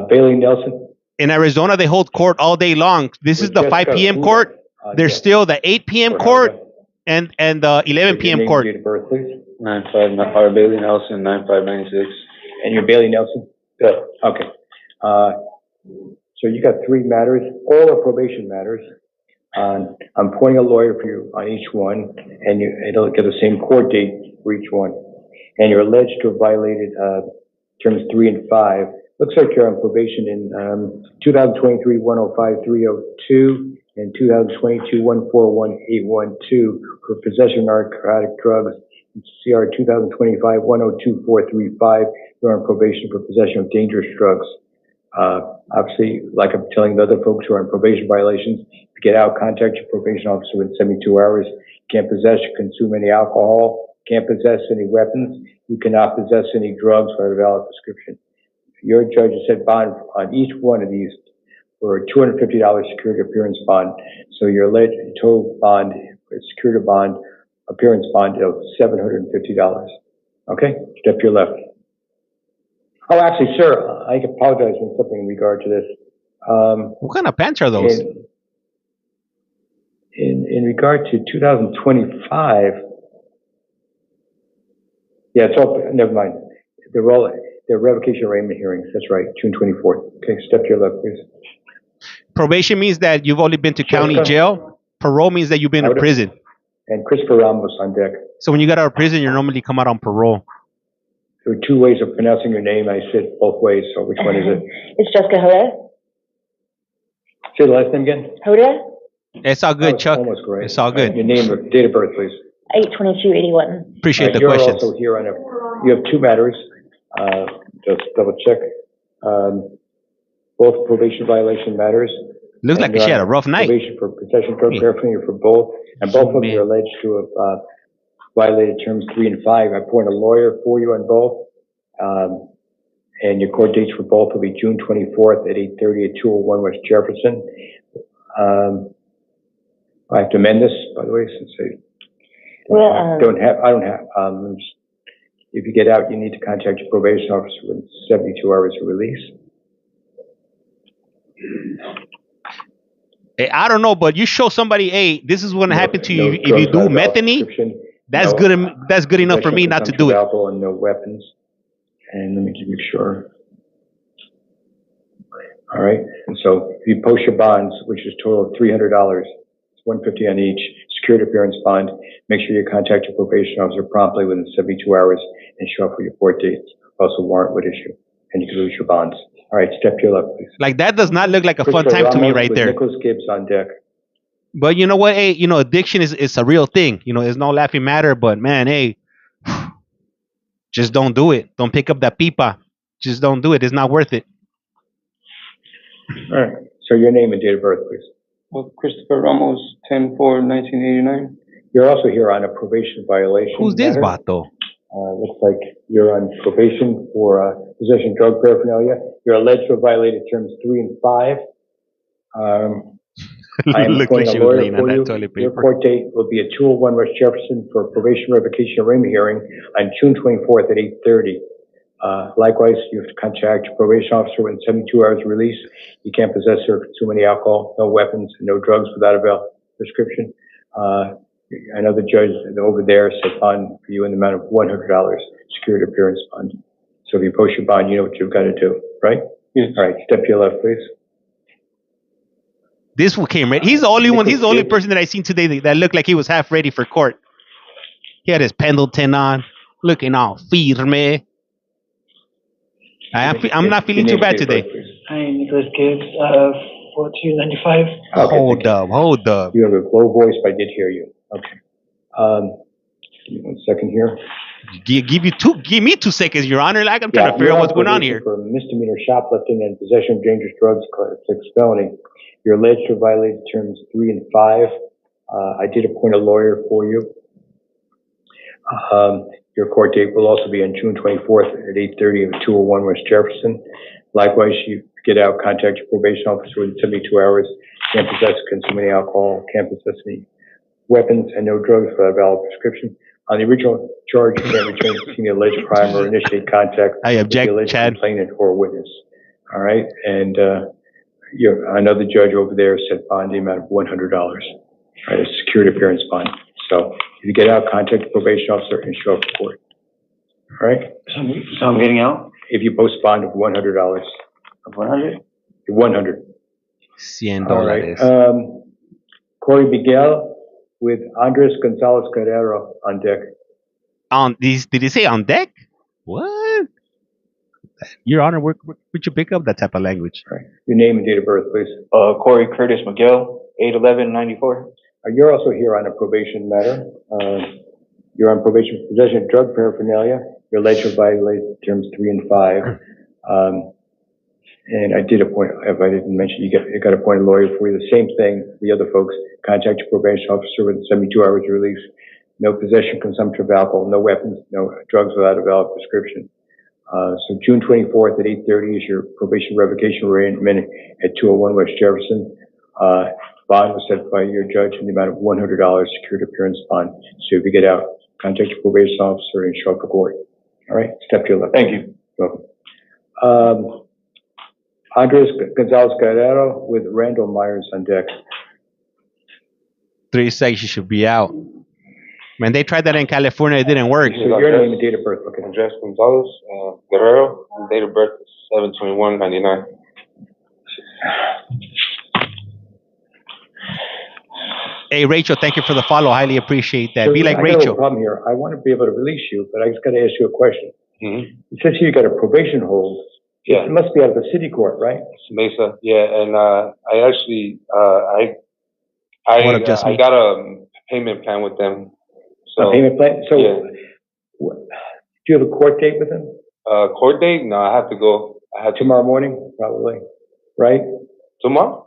Bailey Nelson. In Arizona, they hold court all day long. This is the 5 p.m. court. There's still the 8 p.m. court and the 11 p.m. court. Date of birth, please. 95, Bailey Nelson, 9596. And you're Bailey Nelson? Good. Okay. So you got 3 matters. All are probation matters. I'm appointing a lawyer for you on each one, and it'll get the same court date for each one. And you're alleged to have violated terms 3 and 5. Looks like you're on probation in 2023-105-302 and 2022-141812 for possession of narcotic drugs. CR 2025-102-435. You're on probation for possession of dangerous drugs. Obviously, like I'm telling the other folks who are on probation violations, if you get out, contact your probation officer within 72 hours. You can't possess or consume any alcohol. Can't possess any weapons. You cannot possess any drugs without a valid prescription. Your judge has set bond on each one of these for a $250 security appearance bond. So your alleged total bond, security bond, appearance bond of $750. Okay? Step to your left. Oh, actually, sir, I apologize for something in regard to this. What kind of pants are those? In regard to 2025, yeah, it's all, never mind. They're revocation arraignment hearings. That's right, June 24th. Okay, step to your left, please. Probation means that you've only been to county jail. Parole means that you've been in prison. And Christopher Ramos on deck. So when you get out of prison, you normally come out on parole. There are 2 ways of pronouncing your name. I said both ways, so which one is it? It's Jessica Hoda. Say the last name again? Hoda, It's all good, Oh, Chuck. almost correct. It's all good. Your name, date of birth, please. 8/22/81. Appreciate the You're questions. also here on you have 2 matters. just double check. Both probation violation matters. Looks like she had a rough night. Probation for possession of drug paraphernalia for both, and both of them are alleged to have violated terms 3 and 5. I appoint a lawyer for you on both, and your court dates for both will be June 24th at 8:30 at 201 West Jefferson. I have to amend this, by the way, since I don't have. If you get out, you need to contact your probation officer within 72 hours of release. Hey, I don't know, but you show somebody, hey, this is going to happen to you if you do methany. That's good. That's good enough for me not to do it. Alcohol and no weapons. And let me just make sure. All right. And so if you post your bonds, which is a total of $300, it's $150 on each security appearance bond. Make sure you contact your probation officer promptly within 72 hours and show up for your court dates. Also, warrant would issue, and you can lose your bonds. All right, step to your left, please. Like, that does not look like a fun time to me right there. Nicholas Gibbs on deck. But you know what? Hey, addiction is a real thing. It's no laughing matter. But man, hey, just don't do it. Don't pick up that pipa. Just don't do it. It's not worth it. All right. So your name and date of birth, please. Well, Christopher Ramos, 10/4/1989. You're also here on a probation violation. Who's this matter. vato? Looks like you're on probation for possession of drug paraphernalia. You're alleged to have violated terms 3 and 5. I am appointing a lawyer for you. Your court date will be at 201 West Jefferson for a probation revocation arraignment hearing on June 24th at 8:30. Likewise, you have to contact your probation officer within 72 hours of release. You can't possess or consume any alcohol, no weapons, and no drugs without a valid prescription. Another judge over there set bond for you in the amount of $100, security appearance bond. So if you post your bond, you know what you've got to do, right? Yes. All right, step to your left, please. This one came right. He's the only one. He's the only person that I seen today that looked like he was half ready for court. He had his Pendleton on, looking all firme. I'm not feeling too bad today. Hi, Nicholas Gibbs, 1495. Okay, Hold up. You have a low voice, but I did hear you. Okay. Give me 1 second here. Give me 2 seconds, Your Honor. Like, I'm trying to figure out what's going on here. For misdemeanor shoplifting and possession of dangerous drugs, class 6 felony. You're alleged to have violated terms 3 and 5. I did appoint a lawyer for you. Your court date will also be on June 24th at 8:30 at 201 West Jefferson. Likewise, you get out, contact your probation officer within 72 hours. Can't possess, consume any alcohol, can't possess any weapons, and no drugs without a valid prescription. On the original charge, you can't return to the alleged crime or initiate contact I object, with the alleged Chad. complainant or witness. All right, and another judge over there set bond the amount of $100. All right, a security appearance bond. So if you get out, contact the probation officer and show up to court. All right. So I'm getting out? If you post bond of $100. Of 100? 100. $100. All right. Corey Miguel with Andres Gonzalez Guerrero on deck. Did he say on deck? What? Your Honor, where would you pick up that type of language? All right. Your name and date of birth, please. Corey Curtis Miguel, 8/11/94. You're also here on a probation matter. You're on probation for possession of drug paraphernalia. You're alleged to violate terms 3 and 5. And I did appoint, if I didn't mention, you got to appoint a lawyer for you. The same thing, the other folks, contact your probation officer within 72 hours of release. No possession, consumption of alcohol, no weapons, no drugs without a valid prescription. So June 24th at 8:30 is your probation revocation arraignment at 201 West Jefferson. Bond was set by your judge in the amount of $100 security appearance bond. So if you get out, contact your probation officer and show up for court. All right, step to your left. Thank you. You're welcome. Andres Gonzalez Guerrero with Randall Myers on deck. 3 seconds, she should be out. Man, they tried that in California. It didn't work. So your name and date of birth, okay? Andres Gonzalez, Guerrero, date of birth is 7/21/99. Hey, Rachel, thank you for the follow. Highly appreciate that. So Be like I got Rachel. a problem here. I want to be able to release you, but I just got to ask you a question. Mm-hmm. It says here you got a probation hold. Yeah. It must be out of the city court, right? Mesa, yeah, and I actually What up, Justin? I got a payment plan with them. So A payment plan? So yeah. do you have a court date with them? Court date? No, I have to go. I have to Tomorrow morning, probably, right? tomorrow.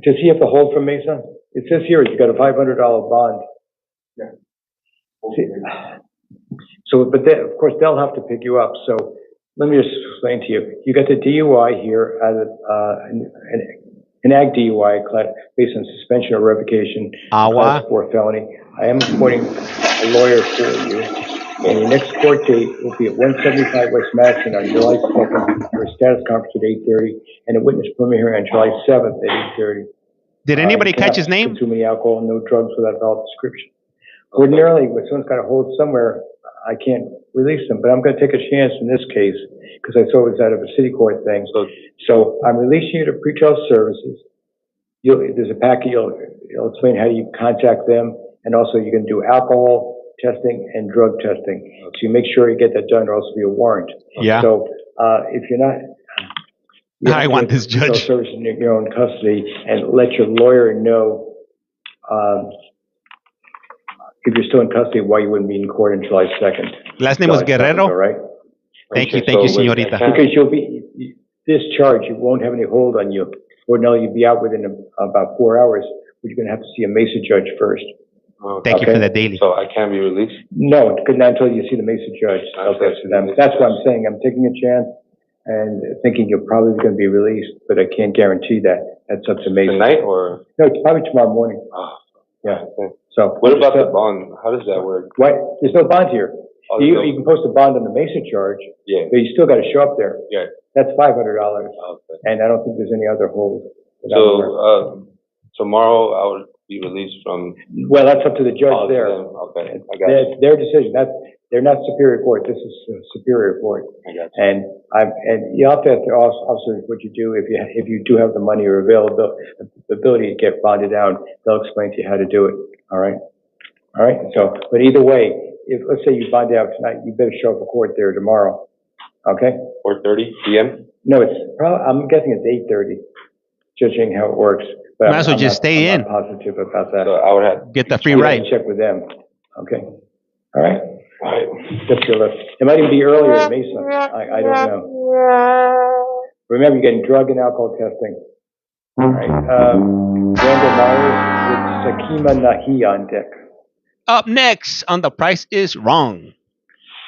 Does he have to hold from Mesa? It says here he's got a $500 bond. See, so, but they, of course, they'll have to pick you up. So let me just explain to you. You got the DUI here as an ag DUI based on suspension or revocation, class 4 felony. I am appointing a lawyer for you. And your next court date will be at 175 West Madison on July 2nd for a status conference at 8:30 and a witness permit hearing on July 7th at 8:30. Did anybody catch his name? Consume any alcohol, no drugs without a valid prescription. Ordinarily, when someone's got to hold somewhere, I can't release them, but I'm going to take a chance in this case because I saw it was out of a city court thing. So I'm releasing you to pretrial services. There's a packet, you'll explain how you contact them, and also you can do alcohol testing and drug testing. So you make sure you get that done, or else it'll be a warrant. Yeah. So if you're not, I want this judge. Service in your own custody, and let your lawyer know if you're still in custody why you wouldn't be in court on July 2nd. Last name was Guerrero. All right. Thank you, señorita. Because you'll be discharged, you won't have any hold on you. Ordinarily, you'd be out within about 4 hours, but you're going to have to see a Mesa judge first. Thank you for that daily. So I can't be released? No, not until you see the Mesa judge. That's what I'm saying. I'm taking a chance and thinking you're probably going to be released, but I can't guarantee that. That's up to Mesa. Tonight or? No, it's probably tomorrow morning. Oh, yeah. Okay. So what about the bond? How does that work? What? There's no bond here. Oh, you can post a bond on the Mesa charge, yeah, but you still got to show up there. yeah. That's $500, Okay. and I don't think there's any other hold. So tomorrow I would be released from. Well, that's up to the judge there. Okay, I got it. Their decision. They're not Superior Court. This is Superior Court. I got you. And you have to ask the officers what you do if you do have the money or the ability to get bonded out. They'll explain to you how to do it. All right. All right. So, but either way, if let's say you bond out tonight, you better show up for court there tomorrow. Okay. 4:30 p.m. No, it's probably. I'm guessing it's 8:30, judging how it works. But Might as well just stay in. I'm not positive about that. So I would have Get the free ride. Check with them. Okay. All right. All right. Just your list. It might even be earlier in Mesa. I don't know. Remember, you're getting drug and alcohol testing. All right. Randall Myers with Sakima Nahi on deck. Up next on The Price is Wrong.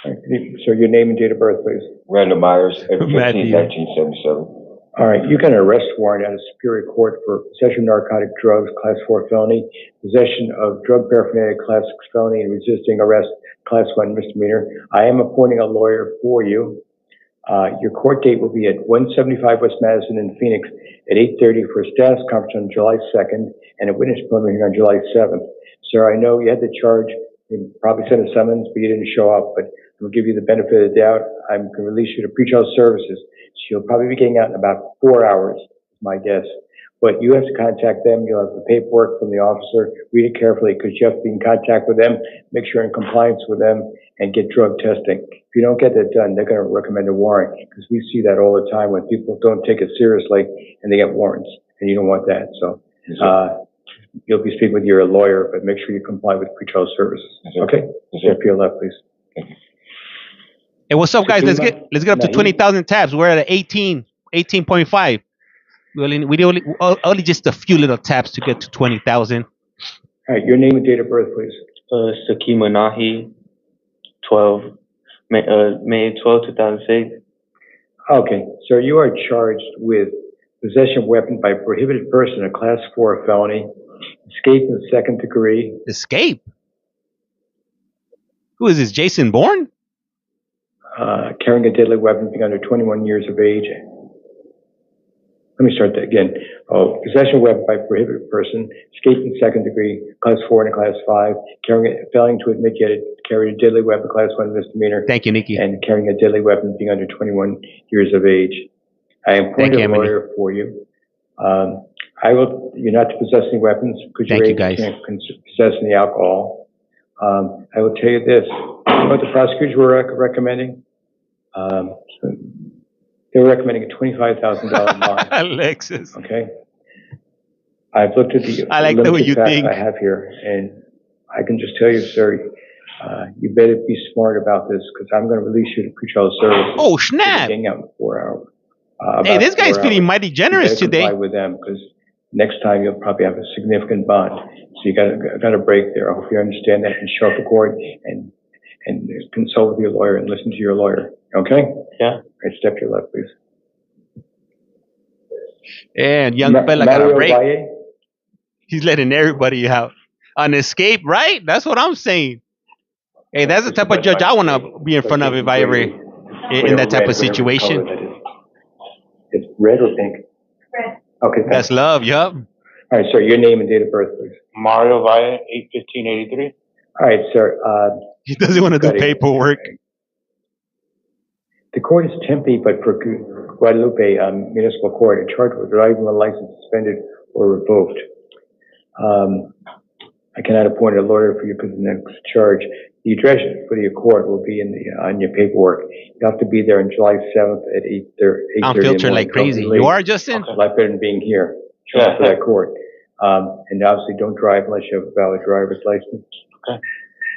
All right. So your name and date of birth, please. Randall Myers, April 15, Matthew. 1977. All right. You got an arrest warrant out of Superior Court for possession of narcotic drugs, Class 4 felony, possession of drug paraphernalia, Class 6 felony, and resisting arrest, Class 1 misdemeanor. I am appointing a lawyer for you. Your court date will be at 175 West Madison in Phoenix at 8:30 for a status conference on July 2nd and a witness permit hearing on July 7th. Sir, I know you had the charge. You probably sent a summons, but you didn't show up. But I'm going to give you the benefit of the doubt. I'm going to release you to pretrial services. So you'll probably be getting out in about 4 hours, is my guess. But you have to contact them. You'll have the paperwork from the officer. Read it carefully because you have to be in contact with them, make sure you're in compliance with them, and get drug testing. If you don't get that done, they're going to recommend a warrant because we see that all the time when people don't take it seriously and they get warrants, and you don't want that. So you'll be speaking with your lawyer, but make sure you comply with pretrial services. Okay? Step to your left, please. Hey, what's up, guys? Let's get up to 20,000 tabs. We're at 18.5. We only just a few little taps to get to 20,000. All right, your name and date of birth, please. Sakima Nahi, May 12, 2006. Okay, so you are charged with possession of weapon by prohibited person, a Class 4 felony, escape in the second degree. Escape? Who is this, Jason Bourne? Carrying a deadly weapon, being under 21 years of age. Let me start that again. Possession of weapon by prohibited person, escape in second degree, Class 4 and a Class 5, failing to admit you had carried a deadly weapon, Class 1 misdemeanor. Thank you, Nikki. And carrying a deadly weapon, being under 21 years of age. I am appointing a lawyer for you. You're not to possess any weapons because your age can't possess any alcohol. I will tell you this, what the prosecutors were recommending, they were recommending a $25,000 bond. Alexis. Okay. I've looked at the I like the way you facts think. I have here, and I can just tell you, sir, You better be smart about this, because I'm going to release you to pretrial services. Oh, snap. Hang out in 4 hours. Hey, About this guy's 4 feeling hours. mighty You generous better comply today. with them, because next time you'll probably have a significant bond. So you got a break there. I hope you understand that and show up to court and consult with your lawyer and listen to your lawyer. Okay? Yeah. All right, step to your left, please. And young fella got a Mario break. Valle? He's letting everybody out. An escape, right? That's what I'm saying. Hey, that's the type of judge I want to be in front of if I ever in that type of situation. It's red or pink? Red. Okay, thanks. That's love, yup. All right, sir, your name and date of birth, please. Mario Valle, 8/15/83. All right, sir. He doesn't want to do paperwork. The court is Tempe, but for Guadalupe Municipal Court, in charge with driving a license suspended or revoked. I cannot appoint a lawyer for you because the next charge. The address for your court will be on your paperwork. You have to be there on July 7th at 8:30. I'm filtered like crazy. You are, Justin? A lot better than being here. Show up for that court. And obviously don't drive unless you have a valid driver's license. Okay.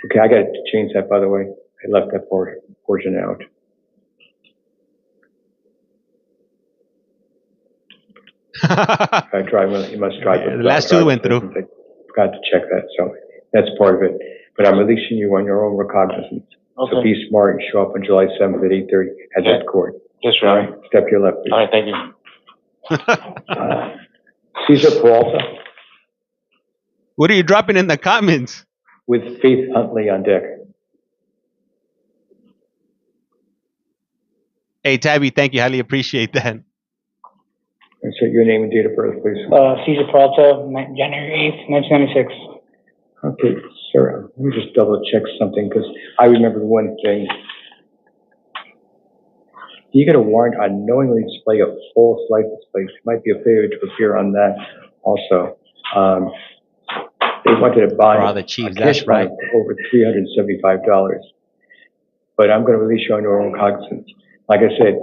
Okay, I got to change that, by the way. I left that portion out. You must drive. Yeah, the last two went through. I forgot to check that, so that's part of it. But I'm releasing you on your own recognizance. Okay. So be smart and show up on July 7th at 8:30 at that court. Yes, All sir. right, step to your left, please. All right, thank you. Cesar Peralta What are you dropping in the comments? with Faith Huntley on deck. Hey, Tabby, thank you. Highly appreciate that. And so your name and date of birth, please. Cesar Peralta, January 8th, 1996. Okay, sir, let me just double check something, because I remember one thing. You get a warrant on knowingly display of false license plates. It might be a failure to appear on that also. They wanted to buy For all the chiefs, a that's cash right. bond for over $375. But I'm going to release you on your own cognizance. Like I said,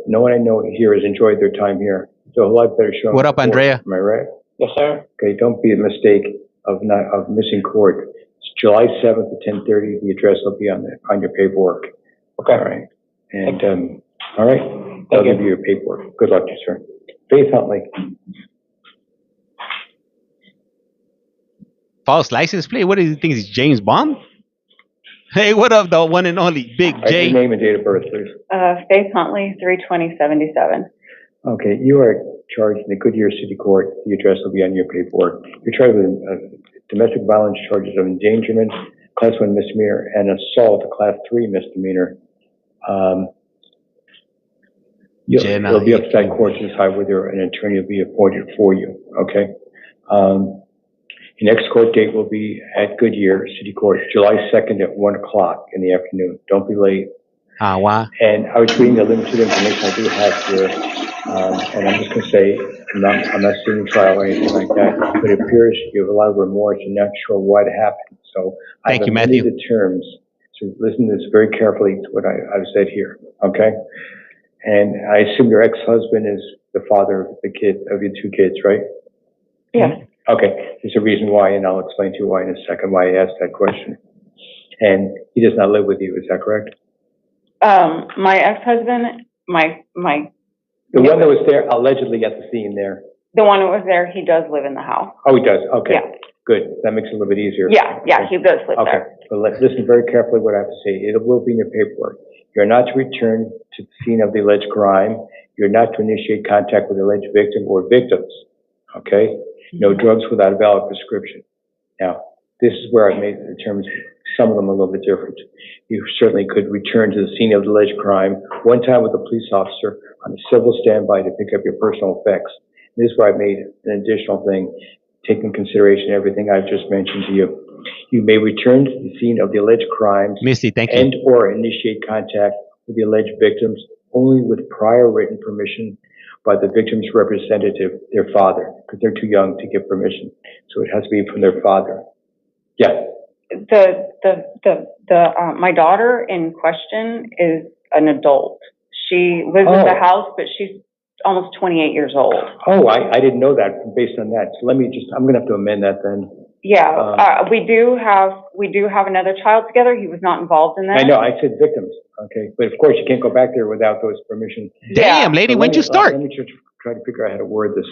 no one I know here has enjoyed their time here. So a lot better show. What up, Andrea? Am I right? Yes, sir. Okay, don't be a mistake of missing court. It's July 7th at 10:30. The address will be on your paperwork. Okay. All right. And all right, I'll give you your paperwork. Good luck to you, sir. Faith Huntley. False license plate? What do you think? Is James Bond? Hey, what up, the one and only Big All right, J? your name and date of birth, please. Faith Huntley, 3/20/77. Okay, you are charged in the Goodyear City Court. The address will be on your paperwork. You're charged with domestic violence charges of endangerment, Class 1 misdemeanor, and assault, a Class 3 misdemeanor. It'll be up to that court to decide whether an attorney will be appointed for you, okay? Your next court date will be at Goodyear City Court, July 2nd at 1 o'clock in the afternoon. Don't be late. Wow. And I was reading the limited information I do have here, and I'm just going to say, I'm not seeing trial or anything like that, but it appears you have a lot of remorse and not sure what happened. So Thank you, I've Matthew. amended the terms, so listen to this very carefully to what I've said here, okay? And I assume your ex-husband is the father of your two kids, right? Yeah. Okay, there's a reason why, and I'll explain to you why in a second, why I asked that question. And he does not live with you, is that correct? My ex-husband, The one that was there, allegedly at the scene there. the one who was there, he does live in the house. Oh, he does, okay. Yeah. Good, that makes it a little bit easier. Yeah, Okay. he does live Okay, there. but listen very carefully what I have to say. It will be in your paperwork. You're not to return to the scene of the alleged crime. You're not to initiate contact with the alleged victim or victims, okay? No drugs without a valid prescription. Now, this is where I've made the terms, some of them a little bit different. You certainly could return to the scene of the alleged crime one time with a police officer on a civil standby to pick up your personal effects. This is where I made an additional thing, taking into consideration everything I've just mentioned to you. You may return to the scene of the alleged crimes Misty, thank you. and or initiate contact with the alleged victims only with prior written permission by the victim's representative, their father, because they're too young to get permission. So it has to be from their father. Yeah. My daughter in question is an adult. She lives in the house, but she's almost 28 years old. Oh, I didn't know that based on that. So I'm going to have to amend that then. Yeah, we do have another child together. He was not involved in I this. know, I said victims, okay, but of course you can't go back there without those permissions. Damn, lady, So when'd you start? Let me just try to figure out how to word this.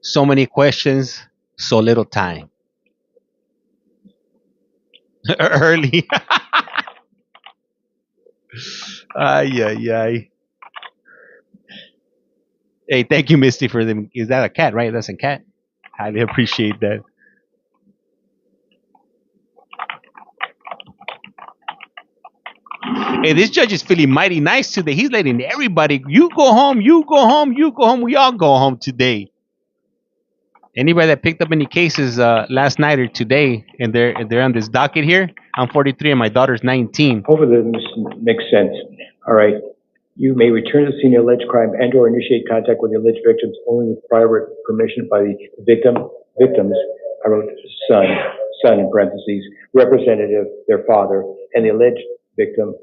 So many questions, so little time. Early. Ay, ay, ay. Hey, thank you, Misty, for them. Is that a cat, right? That's a cat. Highly appreciate that. Hey, this judge is feeling mighty nice today. He's letting everybody, you go home, you go home, you go home. We all go home today. Anybody that picked up any cases last night or today, and they're on this docket here. I'm 43 and my daughter's 19. Hopefully this makes sense. All right. You may return to the scene of alleged crime and/or initiate contact with the alleged victims only with prior permission by the victims, I wrote son in parentheses, representative, their father, and the alleged victim,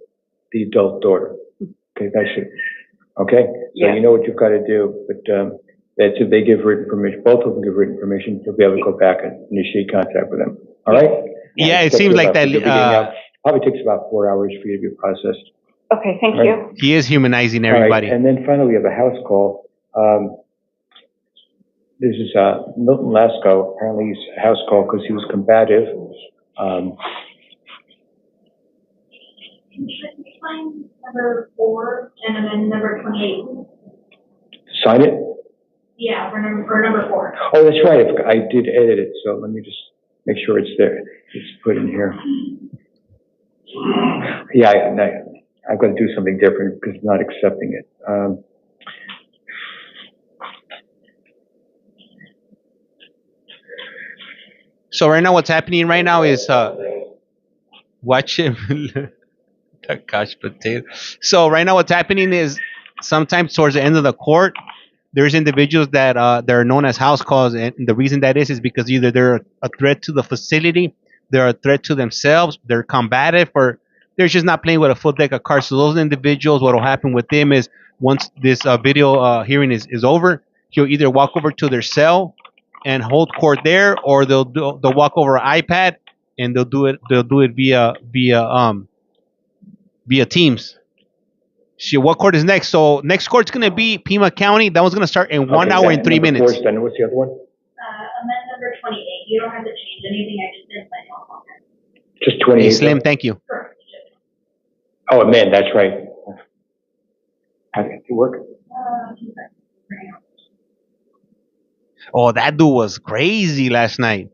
the adult daughter. Okay, that should, okay? So Yeah. you know what you've got to do, but that's if they give written permission, both of them give written permission, you'll be able to go back and initiate contact with them. All right? Yeah, it seems like that. Probably takes about 4 hours for you to be processed. Okay, thank Right. you. He is humanizing All right, everybody. and then finally, we have a house call. This is Milton Lasco. Apparently, he's a house call because he was combative. Number 4 and then number 28. Sign it? Yeah, for number 4. Oh, that's right. I did edit it, so let me just make sure it's there. It's put in here. Yeah, I've got to do something different because it's not accepting it. So right now, what's happening right now is watch him. Gosh, potato. So right now, what's happening is sometimes towards the end of the court, there's individuals that they're known as house calls, and the reason that is because either they're a threat to the facility, they're a threat to themselves, they're combative, or they're just not playing with a full deck of cards. So those individuals, what will happen with them is once this video hearing is over, he'll either walk over to their cell and hold court there, or they'll walk over an iPad and they'll do it via Teams. What court is next? So next court's gonna be Pima County. That one's gonna start in 1 hour and 3 minutes. Then what's the other one? Amendment number 28. You don't have to change anything. I just did my own. Just 28. Hey, Slim, thank you. Oh, man, that's right. How did it work? Oh, that dude was crazy last night.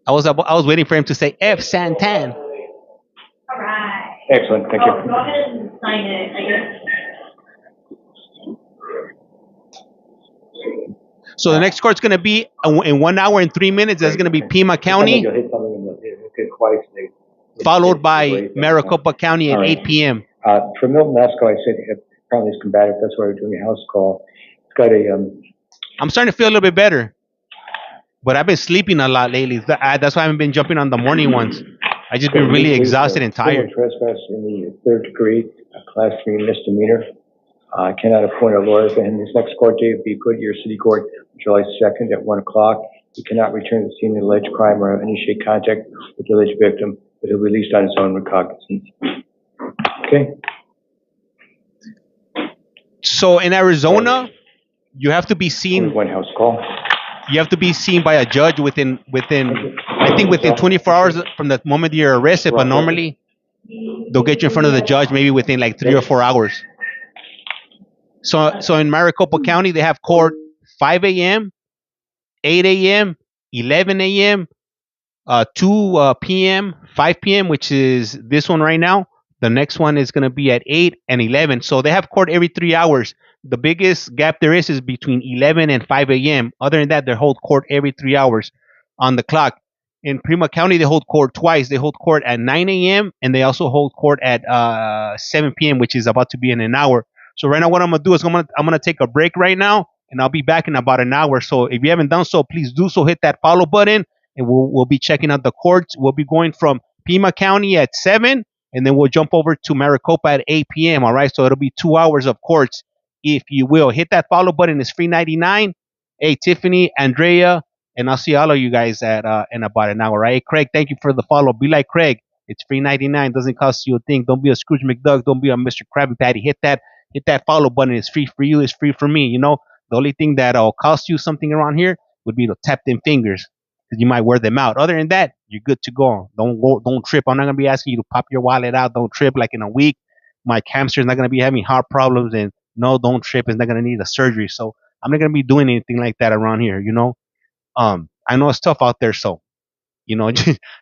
I was waiting for him to say F Santan. All right. Excellent, thank you. Go ahead and sign it, I guess. So the next court's gonna be in 1 hour and 3 minutes. That's gonna be Pima County, You'll hit something and it'll get quiet. followed by Maricopa County at 8 p.m. For Milton Lasco, I said apparently it's combative. That's why we're doing a house call. It's got a I'm starting to feel a little bit better, but I've been sleeping a lot lately. That's why I haven't been jumping on the morning ones. I just been really exhausted and tired. Trespass in the 3rd degree, a class 3 misdemeanor. I cannot appoint a lawyer for him. His next court date will be Goodyear City Court, July 2nd at 1 o'clock. He cannot return to the scene of the alleged crime or initiate contact with the alleged victim, but he'll be released on his own recognizance. Okay? So in Arizona, you have to be seen. One house call. You have to be seen by a judge within I think within 24 hours from the moment you're arrested. But normally, they'll get you in front of the judge maybe within like 3 or 4 hours. So in Maricopa County, they have court 5 a.m., 8 a.m., 11 a.m., 2 p.m., 5 p.m., which is this one right now. The next one is going to be at 8 and 11. So they have court every 3 hours. The biggest gap there is between 11 and 5 a.m. Other than that, they hold court every 3 hours on the clock. In Pima County, they hold court twice. They hold court at 9 a.m. and they also hold court at 7 p.m., which is about to be in an hour. So right now, what I'm gonna do is I'm gonna take a break right now, and I'll be back in about an hour. So if you haven't done so, please do so. Hit that follow button, and we'll be checking out the courts. We'll be going from Pima County at 7 and then we'll jump over to Maricopa at 8 p.m. All right, so it'll be 2 hours of courts, if you will. Hit that follow button. It's free 99. Hey, Tiffany, Andrea, and I'll see all of you guys at in about an hour. Right, hey, Craig, thank you for the follow. Be like Craig. It's free 99. Doesn't cost you a thing. Don't be a Scrooge McDuck. Don't be a Mr. Krabby Patty. Hit that follow button. It's free for you. It's free for me. You know, the only thing that'll cost you something around here would be to tap them fingers, because you might wear them out. Other than that, you're good to go. Don't trip. I'm not gonna be asking you to pop your wallet out. Don't trip. Like in a week, my hamster's not gonna be having heart problems, and no, don't trip. It's not gonna need a surgery. So I'm not gonna be doing anything like that around here. You know, I know it's tough out there, so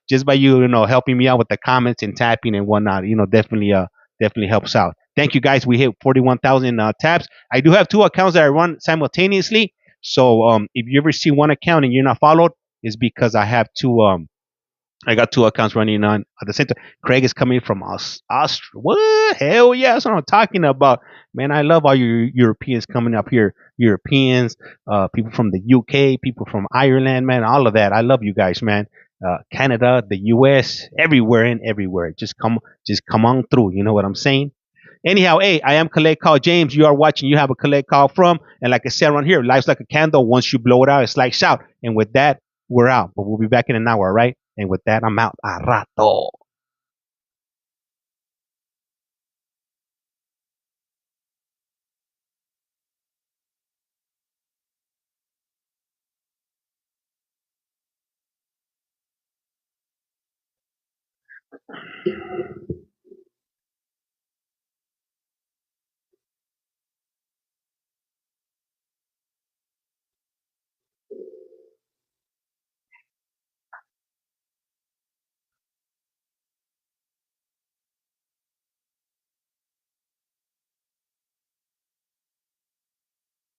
just by you helping me out with the comments and tapping and whatnot, definitely helps out. Thank you guys. We hit 41,000 taps. I do have two accounts that I run simultaneously. So if you ever see one account and you're not followed, it's because I got two accounts running on at the same time. Craig is coming from Austria. What? Hell yeah, that's what I'm talking about. Man, I love all you Europeans coming up here. Europeans, people from the UK, people from Ireland, man, all of that. I love you guys, man. Canada, the US, everywhere and everywhere. Just come on through. You know what I'm saying? Anyhow, hey, I am Collect Call James. You are watching. You have a Collect Call from. And like I said around here, life's like a candle. Once you blow it out, it's like shout. And with that, we're out. But we'll be back in an hour, all right? And with that, I'm out. A rato.